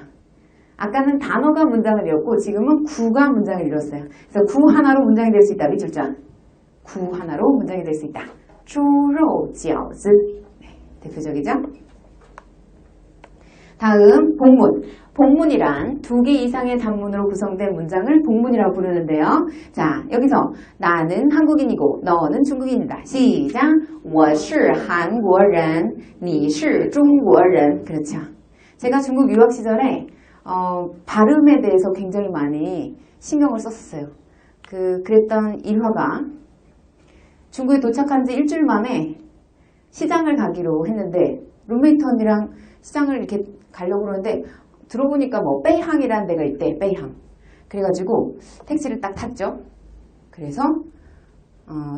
아까는 단어가 문장을 이뤘고 지금은 구가 문장을 이뤘어요. 그래서 구 하나로 문장이 될 수 있다. 밑줄자. 구 하나로 문장이 될 수 있다. 猪肉饺子. 네, 대표적이죠? 다음 복문. 복문이란 두 개 이상의 단문으로 구성된 문장을 복문이라고 부르는데요. 자, 여기서 나는 한국인이고 너는 중국인이다. 시작! 我是韩国人,你是中国人. 그렇죠. 제가 중국 유학 시절에 발음에 대해서 굉장히 많이 신경을 썼었어요. 그랬던 일화가 중국에 도착한 지 일주일 만에 시장을 가기로 했는데 룸메이트 언니랑 시장을 이렇게 가려고 그러는데 들어보니까 뭐 베이항이라는 데가 있대. 베이항. 그래가지고 택시를 딱 탔죠. 그래서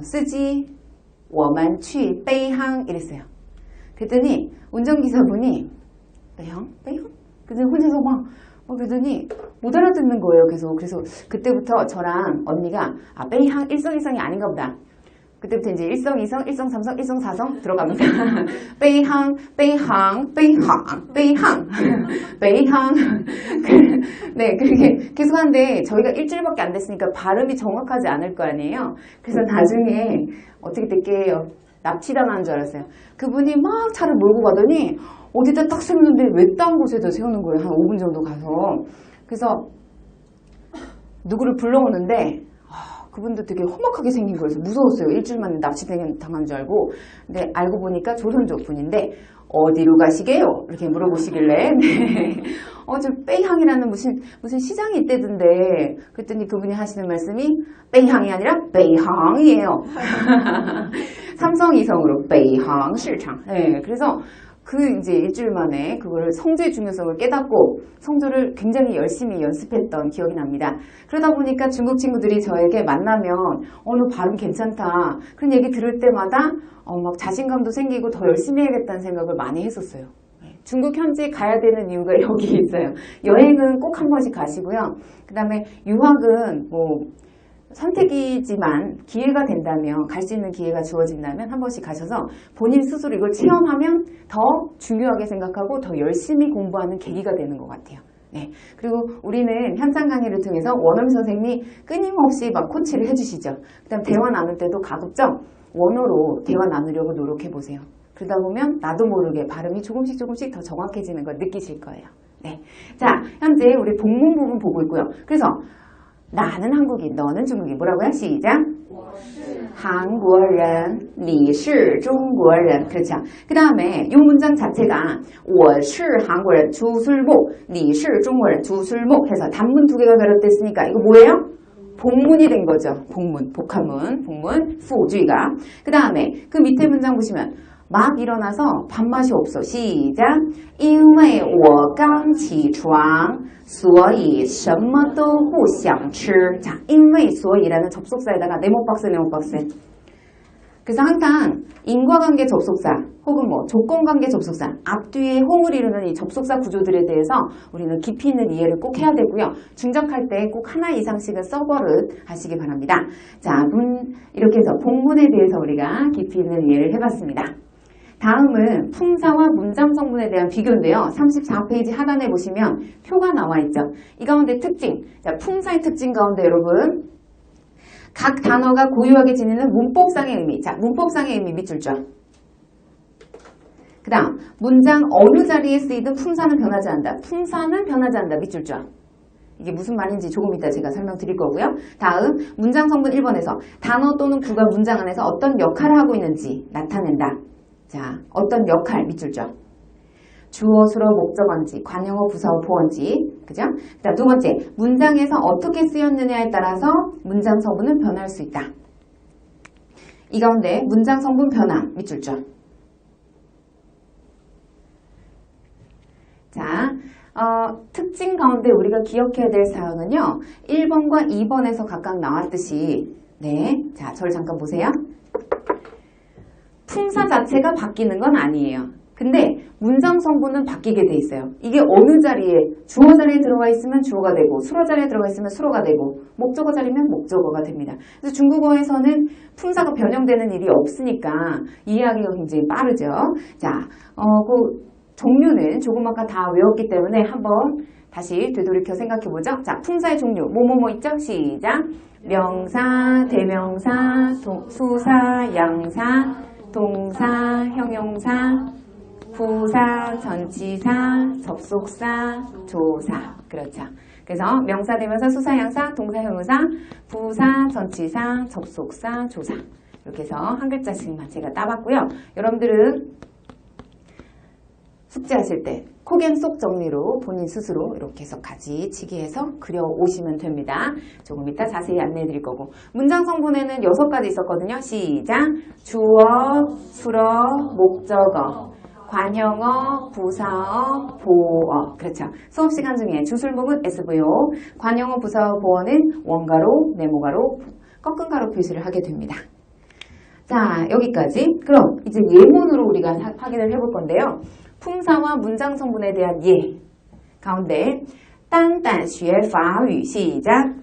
쓰지 我们去 베이항 이랬어요. 그랬더니 운전기사분이 베이항? 베이항? 그래서 혼자서 막 그러더니 못 알아듣는 거예요. 그래서 그때부터 저랑 언니가 베이항 1성 2성이 아닌가 보다. 그때부터 이제 1성, 2성, 1성, 3성, 1성, 4성 들어갑니다. 베이항, 베이항, 베이항, 베이항, 베이항. 네, 그렇게 계속 하는데 저희가 일주일밖에 안 됐으니까 발음이 정확하지 않을 거 아니에요. 그래서 나중에 어떻게 됐게요? 납치당하는 줄 알았어요. 그분이 막 차를 몰고 가더니 어디다 딱 세우는데 외딴 곳에다 세우는 거예요. 한 5분 정도 가서. 그래서 누구를 불러오는데 그분도 되게 험악하게 생긴 거여서 무서웠어요. 일주일 만에 납치당한 줄 알고. 근데 알고 보니까 조선족 분인데 어디로 가시게요? 이렇게 물어보시길래 네. 저 빼이항이라는 무슨 시장이 있대던데 그랬더니 그분이 하시는 말씀이 빼이항이 아니라 빼이항이에요. 삼성 이성으로 빼이항 시장. 네, 그래서 이제 일주일 만에 그거를 성조의 중요성을 깨닫고 성조를 굉장히 열심히 연습했던 기억이 납니다. 그러다 보니까 중국 친구들이 저에게 만나면 너 발음 괜찮다 그런 얘기 들을 때마다 막 자신감도 생기고 더 열심히 해야겠다는 생각을 많이 했었어요. 중국 현지에 가야 되는 이유가 여기 있어요. 여행은 꼭 한 번씩 가시고요. 그 다음에 유학은 선택이지만 기회가 된다면 갈 수 있는 기회가 주어진다면 한 번씩 가셔서 본인 스스로 이걸 체험하면 더 중요하게 생각하고 더 열심히 공부하는 계기가 되는 것 같아요. 네. 그리고 우리는 현장 강의를 통해서 원어민 선생님이 끊임없이 막 코치를 해주시죠. 그 다음 대화 나눌 때도 가급적 원어로 대화 나누려고 노력해보세요. 그러다 보면 나도 모르게 발음이 조금씩 더 정확해지는 걸 느끼실 거예요. 네. 자, 현재 우리 본문 부분 보고 있고요. 그래서 나는 한국인, 너는 중국인. 뭐라고요? 시작. 韩国人, 你是中国人. 그렇죠. 그 다음에 이 문장 자체가 我是韩国人, 주술목, 你是中国人, 주술목 해서 단문 두 개가 결합됐으니까 이거 뭐예요? 복문이 된 거죠. 복문, 복합문, 복문, 후주의가. 그 다음에 그 밑에 문장 보시면 막 일어나서 밥맛이 없어. 시작. 因为我刚起床所以什么都不想吃. 자, 因为所以라는 접속사에다가 네모박스. 그래서 항상 인과관계 접속사 혹은 조건관계 접속사 앞뒤에 호응을 이루는 이 접속사 구조들에 대해서 우리는 깊이 있는 이해를 꼭 해야 되고요. 중적할 때 꼭 하나 이상씩은 써버릇 하시기 바랍니다. 자, 이렇게 해서 본문에 대해서 우리가 깊이 있는 이해를 해봤습니다. 다음은 품사와 문장 성분에 대한 비교인데요. 34페이지 하단에 보시면 표가 나와 있죠. 이 가운데 특징, 자, 품사의 특징 가운데 여러분 각 단어가 고유하게 지니는 문법상의 의미, 자, 문법상의 의미 밑줄 줘. 그 다음 문장 어느 자리에 쓰이든 품사는 변하지 않는다. 품사는 변하지 않는다. 밑줄 줘. 이게 무슨 말인지 조금 이따 제가 설명드릴 거고요. 다음 문장 성분 1번에서 단어 또는 구가 문장 안에서 어떤 역할을 하고 있는지 나타낸다. 자, 어떤 역할 밑줄 줘. 주어, 수어, 목적어인지, 관용어, 부사어, 보어인지, 그죠? 자, 두 번째, 문장에서 어떻게 쓰였느냐에 따라서 문장 성분은 변할 수 있다. 이 가운데 문장 성분 변화 밑줄 줘. 자, 특징 가운데 우리가 기억해야 될 사항은요. 1번과 2번에서 각각 나왔듯이, 네, 자, 저를 잠깐 보세요. 품사 자체가 바뀌는 건 아니에요. 근데 문장 성분은 바뀌게 돼 있어요. 이게 어느 자리에, 주어 자리에 들어가 있으면 주어가 되고 수로 자리에 들어가 있으면 수로가 되고 목적어 자리면 목적어가 됩니다. 그래서 중국어에서는 품사가 변형되는 일이 없으니까 이해하기가 굉장히 빠르죠. 자, 그 종류는 조금 아까 다 외웠기 때문에 한번 다시 되돌이켜 생각해보죠. 자, 품사의 종류 뭐뭐뭐 있죠? 시작. 명사, 대명사, 수사, 양사, 동사, 형용사, 부사, 전치사, 접속사, 조사. 그렇죠. 그래서 명사, 대명사, 수사, 양사, 동사, 형용사, 부사, 전치사, 접속사, 조사. 이렇게 해서 한 글자씩만 제가 따봤고요. 여러분들은 숙제하실 때 코겐 속 정리로 본인 스스로 이렇게 해서 가지치기해서 그려오시면 됩니다. 조금 이따 자세히 안내해 드릴 거고 문장 성분에는 6가지 있었거든요. 시작! 주어, 수어, 목적어, 관형어, 부사어, 보어. 그렇죠. 수업 시간 중에 주술목은 SVO, 관형어, 부사어, 보어는 원가로, 네모가로, 꺾은 가로 표시를 하게 됩니다. 자, 여기까지. 그럼 이제 예문으로 우리가 확인을 해볼 건데요. 품사와 문장 성분에 대한 예 가운데 单单学法语 시작.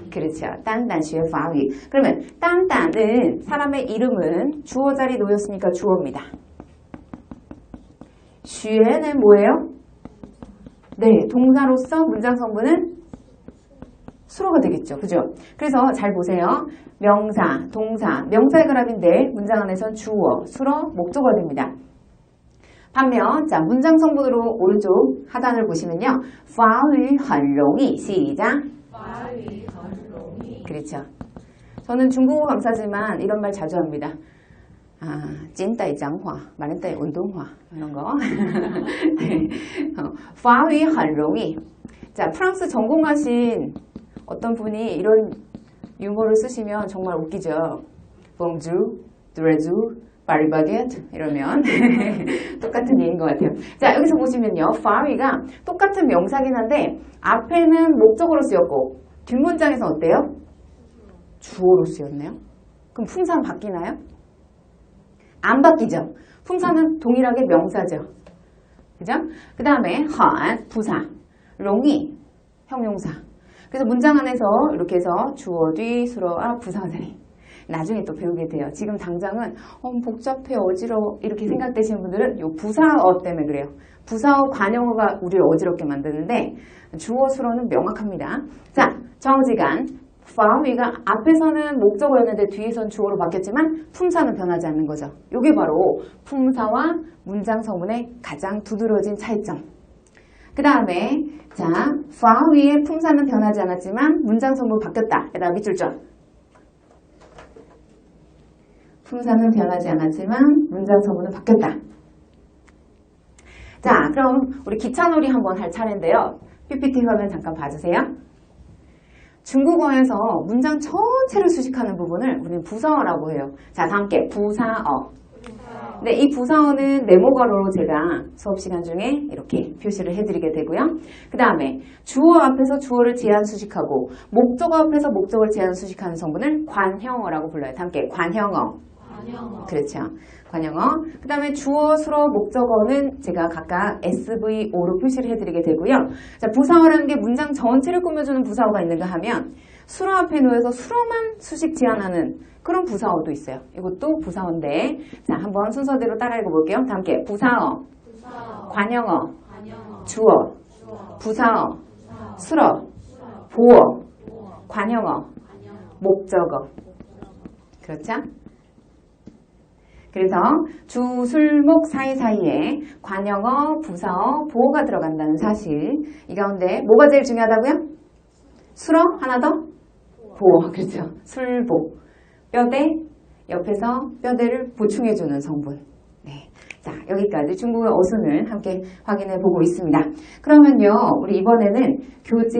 그렇죠. 单单学法语. 그러면 单单은 사람의 이름은 주어 자리 놓였으니까 주어입니다. 学는 뭐예요? 네, 동사로서 문장 성분은 수로가 되겠죠. 그죠? 그래서 잘 보세요. 명사, 동사, 명사의 결합인데 문장 안에선 주어, 수로, 목적어가 됩니다. 반면 자 문장 성분으로 오른쪽 하단을 보시면요. 法语很容易 시작. 그렇죠. 저는 중국어 강사지만 이런 말 자주 합니다. 찐따이 장화, 마른따이 운동화 이런 거. 네. 파위 很容易. 자, 프랑스 전공하신 어떤 분이 이런 유머를 쓰시면 정말 웃기죠. Bonjour, Drezou, Paris Baguette 이러면 똑같은 예인 것 같아요. 자, 여기서 보시면요. 파위가 똑같은 명사긴 한데 앞에는 목적어로 쓰였고 뒷문장에서 어때요? 주어로 쓰였네요. 그럼 품사는 바뀌나요? 안 바뀌죠. 품사는 동일하게 명사죠. 그죠? 그 다음에 很 부사, 容易 형용사. 그래서 문장 안에서 이렇게 해서 주어 뒤 수로 앞 부사가 자리. 나중에 또 배우게 돼요. 지금 당장은 복잡해 어지러워 이렇게 생각되시는 분들은 이 부사어 때문에 그래요. 부사어 관용어가 우리를 어지럽게 만드는데 주어 수로는 명확합니다. 자, 정지간 파위가 앞에서는 목적어였는데 뒤에서는 주어로 바뀌었지만 품사는 변하지 않는 거죠. 이게 바로 품사와 문장 서문의 가장 두드러진 차이점. 그 다음에 자, 파위의 품사는 변하지 않았지만 문장 서문 바뀌었다. 여기다 밑줄 줘. 품사는 변하지 않았지만 문장 서문은 바뀌었다. 자, 그럼 우리 기차놀이 한번 할 차례인데요. PPT 화면 잠깐 봐주세요. 중국어에서 문장 전체를 수식하는 부분을 우리는 부사어라고 해요. 자, 다 함께 부사어. 네, 이 부사어는 네모가로로 제가 수업 시간 중에 이렇게 표시를 해드리게 되고요. 그 다음에 주어 앞에서 주어를 제한 수식하고 목적어 앞에서 목적어를 제한 수식하는 성분을 관형어라고 불러요. 다 함께 관형어. 그렇죠. 관형어. 그 다음에 주어, 수로, 목적어는 제가 각각 SVO로 표시를 해드리게 되고요. 자, 부사어라는 게 문장 전체를 꾸며주는 부사어가 있는가 하면 수로 앞에 놓여서 수로만 수식 제한하는 그런 부사어도 있어요. 이것도 부사어인데 자, 한번 순서대로 따라 읽어볼게요. 다 함께 부사어, 관형어, 주어, 부사어, 수로, 보어, 관형어, 목적어. 그렇죠? 그래서 주, 술, 목 사이사이에 관형어, 부사어, 보어가 들어간다는 사실. 이 가운데 뭐가 제일 중요하다고요? 수로? 하나 더? 보어. 그렇죠. 술, 보. 뼈대, 옆에서 뼈대를 보충해주는 성분. 네. 자, 여기까지 중국어 어순을 함께 확인해 보고 있습니다. 그러면요, 우리 이번에는 교재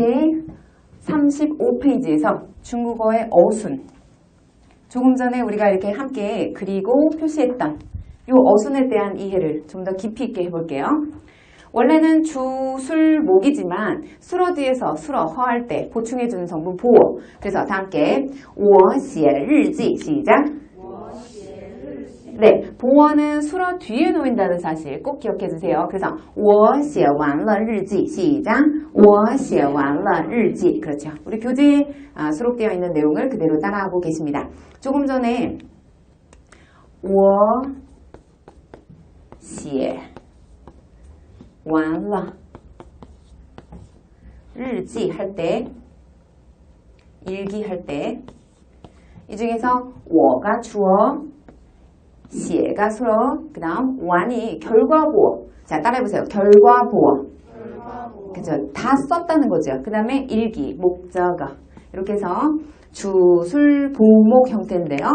35페이지에서 중국어의 어순. 조금 전에 우리가 이렇게 함께 그리고 표시했던 이 어순에 대한 이해를 좀 더 깊이 있게 해볼게요. 원래는 주, 술, 목이지만 수로 뒤에서 수로 허할 때 보충해주는 성분 보어. 그래서 다 함께 我写日记 시작. 네, 보어는 수로 뒤에 놓인다는 사실 꼭 기억해주세요. 그래서 我写完了日记 시작. 我写完了日记. 그렇죠. 우리 교재에 수록되어 있는 내용을 그대로 따라하고 계십니다. 조금 전에 我写完了日记할 때, 일기 할 때, 이 중에서 我가 주어, 写가 수로, 그 다음 완이 결과보어. 자, 따라해보세요. 결과보어. 그죠? 다 썼다는 거죠. 그 다음에 일기, 목적어. 이렇게 해서 주술, 보목 형태인데요.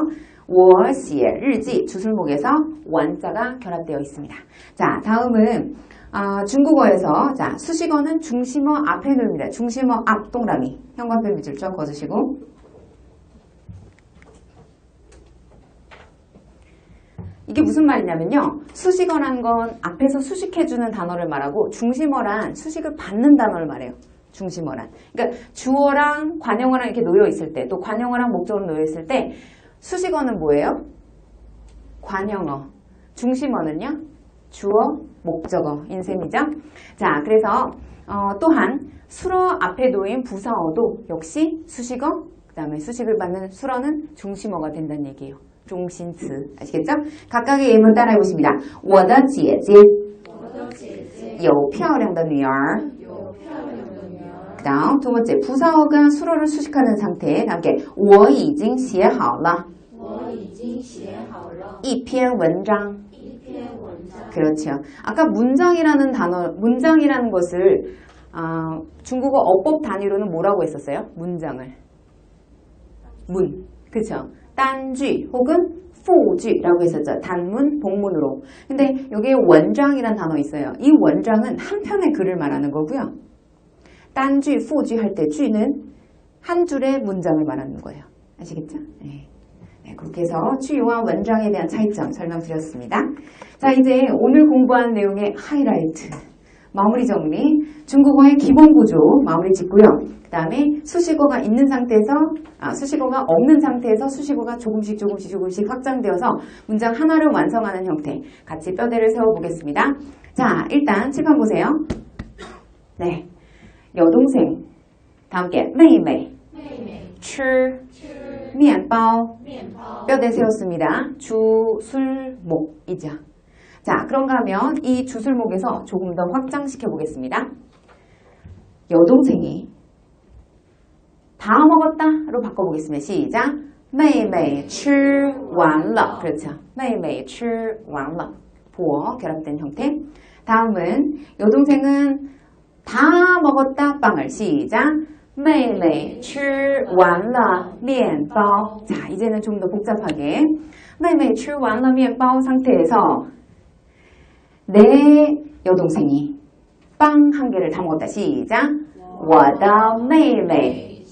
我写日记 주술목에서 완자가 결합되어 있습니다. 자, 다음은 중국어에서 자, 수식어는 중심어 앞에 놓입니다. 중심어 앞 동그라미. 형광펜 밑줄 좀 그어주시고. 이게 무슨 말이냐면요. 수식어란 건 앞에서 수식해주는 단어를 말하고 중심어란 수식을 받는 단어를 말해요. 중심어란. 그러니까 주어랑 관형어랑 이렇게 놓여 있을 때, 또 관형어랑 목적어로 놓여 있을 때 수식어는 뭐예요? 관형어. 중심어는요? 주어, 목적어인 셈이죠. 자, 그래서 또한 수로 앞에 놓인 부사어도 역시 수식어, 그 다음에 수식을 받는 수로는 중심어가 된다는 얘기예요. 중심词 아시겠죠? 각각의 예문 따라해 보십니다. 我的姐姐有漂亮的女儿 그 다음 두 번째 부사어가 수로를 수식하는 상태 함께 我已经写好了一篇文章 그렇죠. 아까 문장이라는 단어, 문장이라는 것을 중국어 어법 단위로는 뭐라고 했었어요? 문장을 문. 그쵸? 단쥐 혹은 후쥐라고 했었죠. 단문, 복문으로. 근데 여기에 원장이란 단어 있어요. 이 원장은 한 편의 글을 말하는 거고요. 단쥐, 후쥐 할 때 쥐는 한 줄의 문장을 말하는 거예요. 아시겠죠? 네. 네, 그렇게 해서 주요와 원장에 대한 차이점 설명드렸습니다. 자, 이제 오늘 공부한 내용의 하이라이트. 마무리 정리. 중국어의 기본 구조 마무리 짓고요. 그 다음에 수식어가 있는 상태에서, 수식어가 없는 상태에서 수식어가 조금씩 확장되어서 문장 하나를 완성하는 형태. 같이 뼈대를 세워보겠습니다. 자, 일단 칠판 보세요. 네. 여동생. 다 함께, 妹妹. 吃面包. 뼈대 세웠습니다. 주술목이죠. 자, 그런가 하면 이 주술목에서 조금 더 확장시켜 보겠습니다. 여동생이 다 먹었다로 바꿔보겠습니다. 시작. 妹妹吃完了. 그렇죠. 妹妹吃完了. 보어 결합된 형태. 다음은 여동생은 다 먹었다 빵을. 시작. 妹妹吃完了面包. 자, 이제는 좀 더 복잡하게 妹妹吃完了面包 상태에서 내 여동생이 빵 한 개를 다 먹었다. 시작. 我的妹妹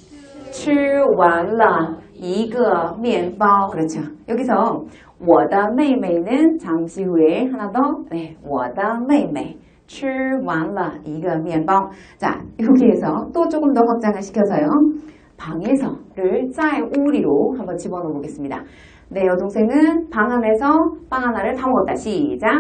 吃完了一个面包. 그렇죠. 여기서 我的妹妹는 잠시 후에 하나 더. 네, 我的妹妹吃完了一个面包. 자, 여기에서 또 조금 더 확장을 시켜서요. 방에서를 在屋里로 한번 집어넣어 보겠습니다. 내 여동생은 방 안에서 빵 하나를 다 먹었다. 시작.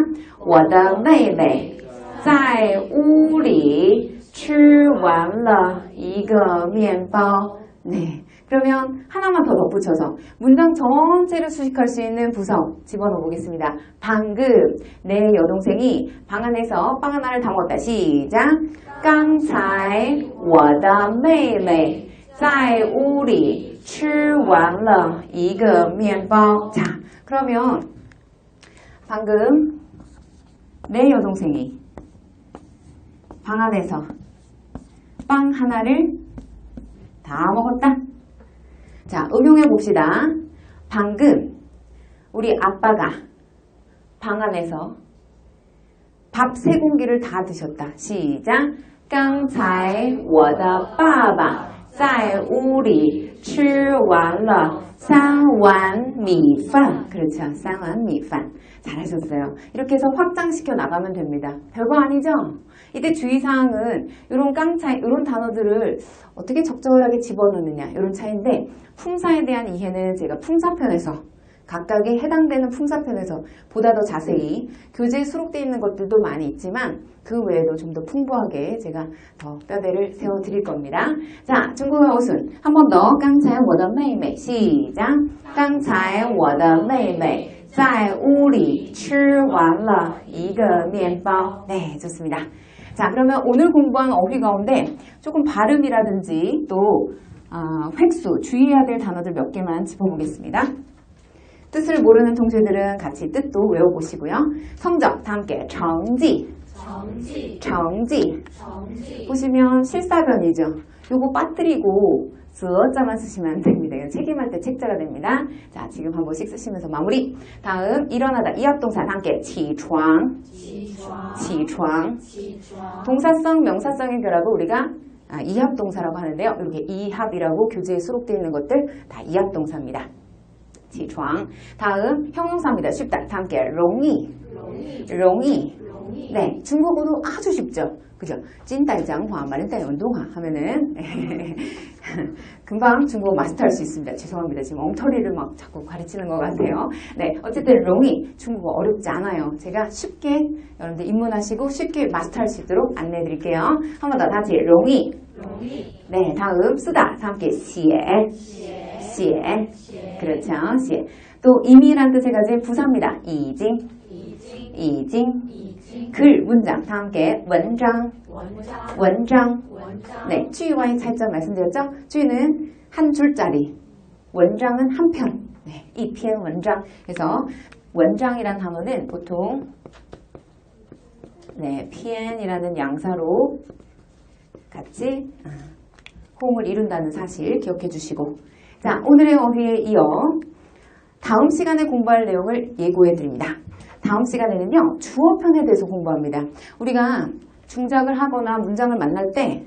我的妹妹在屋里吃完了一个面包. 네. 그러면 하나만 더 덧붙여서 문장 전체를 수식할 수 있는 부서 집어넣어 보겠습니다. 방금 내 여동생이 방 안에서 빵 하나를 다 먹었다. 시작. 刚才我的妹妹在屋里吃完了一个面包. 자, 그러면 방금 내 여동생이 방 안에서 빵 하나를 다 먹었다. 자, 응용해 봅시다. 방금 우리 아빠가 방 안에서 밥 3공기를 다 드셨다. 시작. 刚才我的爸爸在屋里吃完了3碗米饭. 그렇죠. 3碗米饭. 잘하셨어요. 이렇게 해서 확장시켜 나가면 됩니다. 별거 아니죠? 이때 주의사항은 이런 깡차이, 이런 단어들을 어떻게 적절하게 집어넣느냐 이런 차이인데 품사에 대한 이해는 제가 품사편에서 각각에 해당되는 품사편에서 보다 더 자세히 교재에 수록되어 있는 것들도 많이 있지만 그 외에도 좀 더 풍부하게 제가 더 뼈대를 세워드릴 겁니다. 자, 중국어 어순 한 번 더. 刚才我的妹妹 시작. 刚才我的妹妹在屋里吃完了一个面包. 네, 좋습니다. 자, 그러면 오늘 공부한 어휘 가운데 조금 발음이라든지 또 획수, 주의해야 될 단어들 몇 개만 짚어보겠습니다. 뜻을 모르는 동생들은 같이 뜻도 외워보시고요. 성적 다 함께. 成绩. 成绩. 보시면 실사변이죠. 요거 빠뜨리고 则자만 쓰시면 안 됩니다. 책임할 때 책자가 됩니다. 자, 지금 한 번씩 쓰시면서 마무리. 다음 일어나다. 이합동사 다 함께. 起床. 起床. 동사성, 명사성의 결합을 우리가 이합동사라고 하는데요. 이렇게 이합이라고 교재에 수록되어 있는 것들 다 이합동사입니다. 起床. 다음 형용사입니다. 쉽다. 다 함께. 容易. 容易. 네, 중국어도 아주 쉽죠. 그죠? 찐따이장화, 마른따이운동화 하면은 금방 중국어 마스터할 수 있습니다. 죄송합니다. 지금 엉터리를 막 자꾸 가르치는 것 같아요. 네, 어쨌든 롱이 중국어 어렵지 않아요. 제가 쉽게 여러분들 입문하시고 쉽게 마스터할 수 있도록 안내해 드릴게요. 한 번 더 다시 롱이. 네, 다음 쓰다. 다 함께 写. 写. 그렇죠. 写. 또 이미란 뜻을 가진 부사입니다. 已经. 已经. 글, 문장, 다 함께. 文章. 文章. 네, 주의와의 차이점 말씀드렸죠? 주의는 한 줄짜리, 원장은 한 편. 네, 이 편 원장. 그래서 원장이란 단어는 보통 네, 편이라는 양사로 같이 호응을 이룬다는 사실 기억해 주시고, 자, 오늘의 어휘에 이어 다음 시간에 공부할 내용을 예고해 드립니다. 다음 시간에는요, 주어편에 대해서 공부합니다. 우리가 중작을 하거나 문장을 만날 때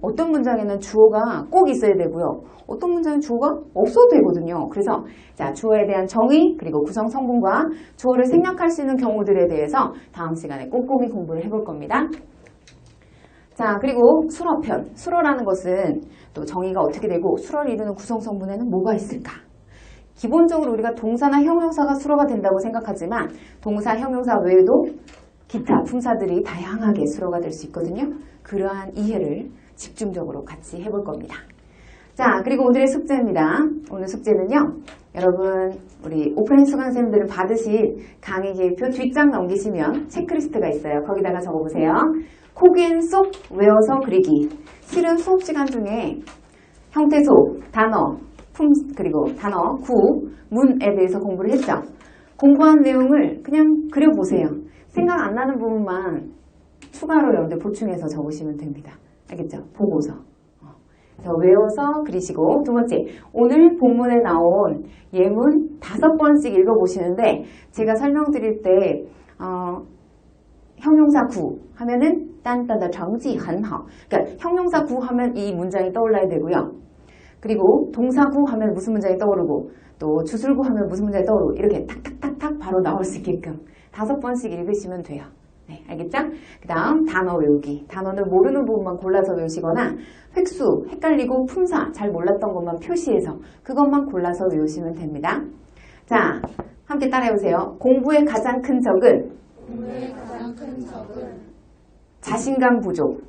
어떤 문장에는 주어가 꼭 있어야 되고요. 어떤 문장은 주어가 없어도 되거든요. 그래서 자, 주어에 대한 정의 그리고 구성 성분과 주어를 생략할 수 있는 경우들에 대해서 다음 시간에 꼼꼼히 공부를 해볼 겁니다. 자, 그리고 수어편. 수어라는 것은 또 정의가 어떻게 되고 수어를 이루는 구성 성분에는 뭐가 있을까? 기본적으로 우리가 동사나 형용사가 수어가 된다고 생각하지만 동사, 형용사 외에도 기타 품사들이 다양하게 수어가 될 수 있거든요. 그러한 이해를 집중적으로 같이 해볼 겁니다. 자, 그리고 오늘의 숙제입니다. 오늘 숙제는요, 여러분 우리 오프라인 수강생들을 받으신 강의 계획표 뒷장 넘기시면 체크리스트가 있어요. 거기다가 적어보세요. 코겐 속 외워서 그리기. 실은 수업 시간 중에 형태소, 단어, 그리고 단어, 구, 문에 대해서 공부를 했죠. 공부한 내용을 그냥 그려보세요. 생각 안 나는 부분만 추가로 여러분들 보충해서 적으시면 됩니다. 알겠죠? 보고서. 그래서 외워서 그리시고, 두 번째, 오늘 본문에 나온 예문 5번씩 읽어보시는데 제가 설명드릴 때 형용사 구 하면은 딴따다 정지 한하. 그러니까 형용사 구 하면 이 문장이 떠올라야 되고요. 그리고 동사 구 하면 무슨 문장이 떠오르고 또 주술구 하면 무슨 문장이 떠오르고 이렇게 탁탁탁탁 바로 나올 수 있게끔 5번씩 읽으시면 돼요. 네, 알겠죠? 그 다음 단어 외우기. 단어를 모르는 부분만 골라서 외우시거나 획수, 헷갈리고 품사 잘 몰랐던 것만 표시해서 그것만 골라서 외우시면 됩니다. 자, 함께 따라해보세요. 공부의 가장 큰 적은 자신감 부족.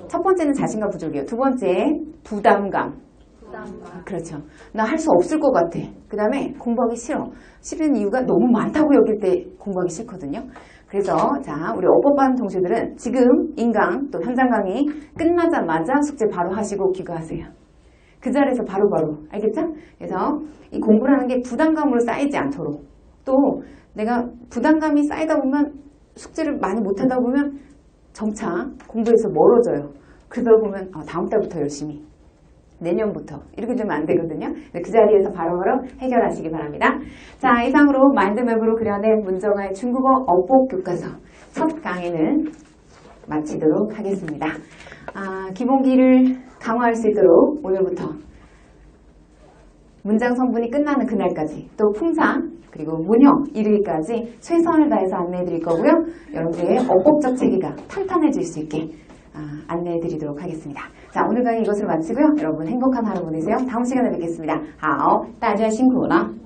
첫 번째는 자신감 부족이에요. 두 번째, 부담감. 그렇죠. 나 할 수 없을 것 같아. 그 다음에 공부하기 싫어. 싫은 이유가 너무 많다고 여길 때 공부하기 싫거든요. 그래서 자, 우리 어법반 동시들은 지금 인강 또 현장 강의 끝나자마자 숙제 바로 하시고 귀가하세요. 그 자리에서 바로바로. 알겠죠? 그래서 이 공부라는 게 부담감으로 쌓이지 않도록, 또 내가 부담감이 쌓이다 보면 숙제를 많이 못하다 보면 점차 공부에서 멀어져요. 그러다 보면 다음 달부터 열심히, 내년부터 이렇게 되면 안 되거든요. 그 자리에서 바로바로 해결하시기 바랍니다. 자, 이상으로 마인드맵으로 그려낸 문정아의 중국어 어법 교과서 첫 강의는 마치도록 하겠습니다. 기본기를 강화할 수 있도록 오늘부터 문장 성분이 끝나는 그날까지, 또 품사 그리고 문형 이르기까지 최선을 다해서 안내해 드릴 거고요. 여러분들의 어법적 체계가 탄탄해질 수 있게 안내해 드리도록 하겠습니다. 자, 오늘 강의 이것으로 마치고요. 여러분 행복한 하루 보내세요. 다음 시간에 뵙겠습니다. 好，大家辛苦了。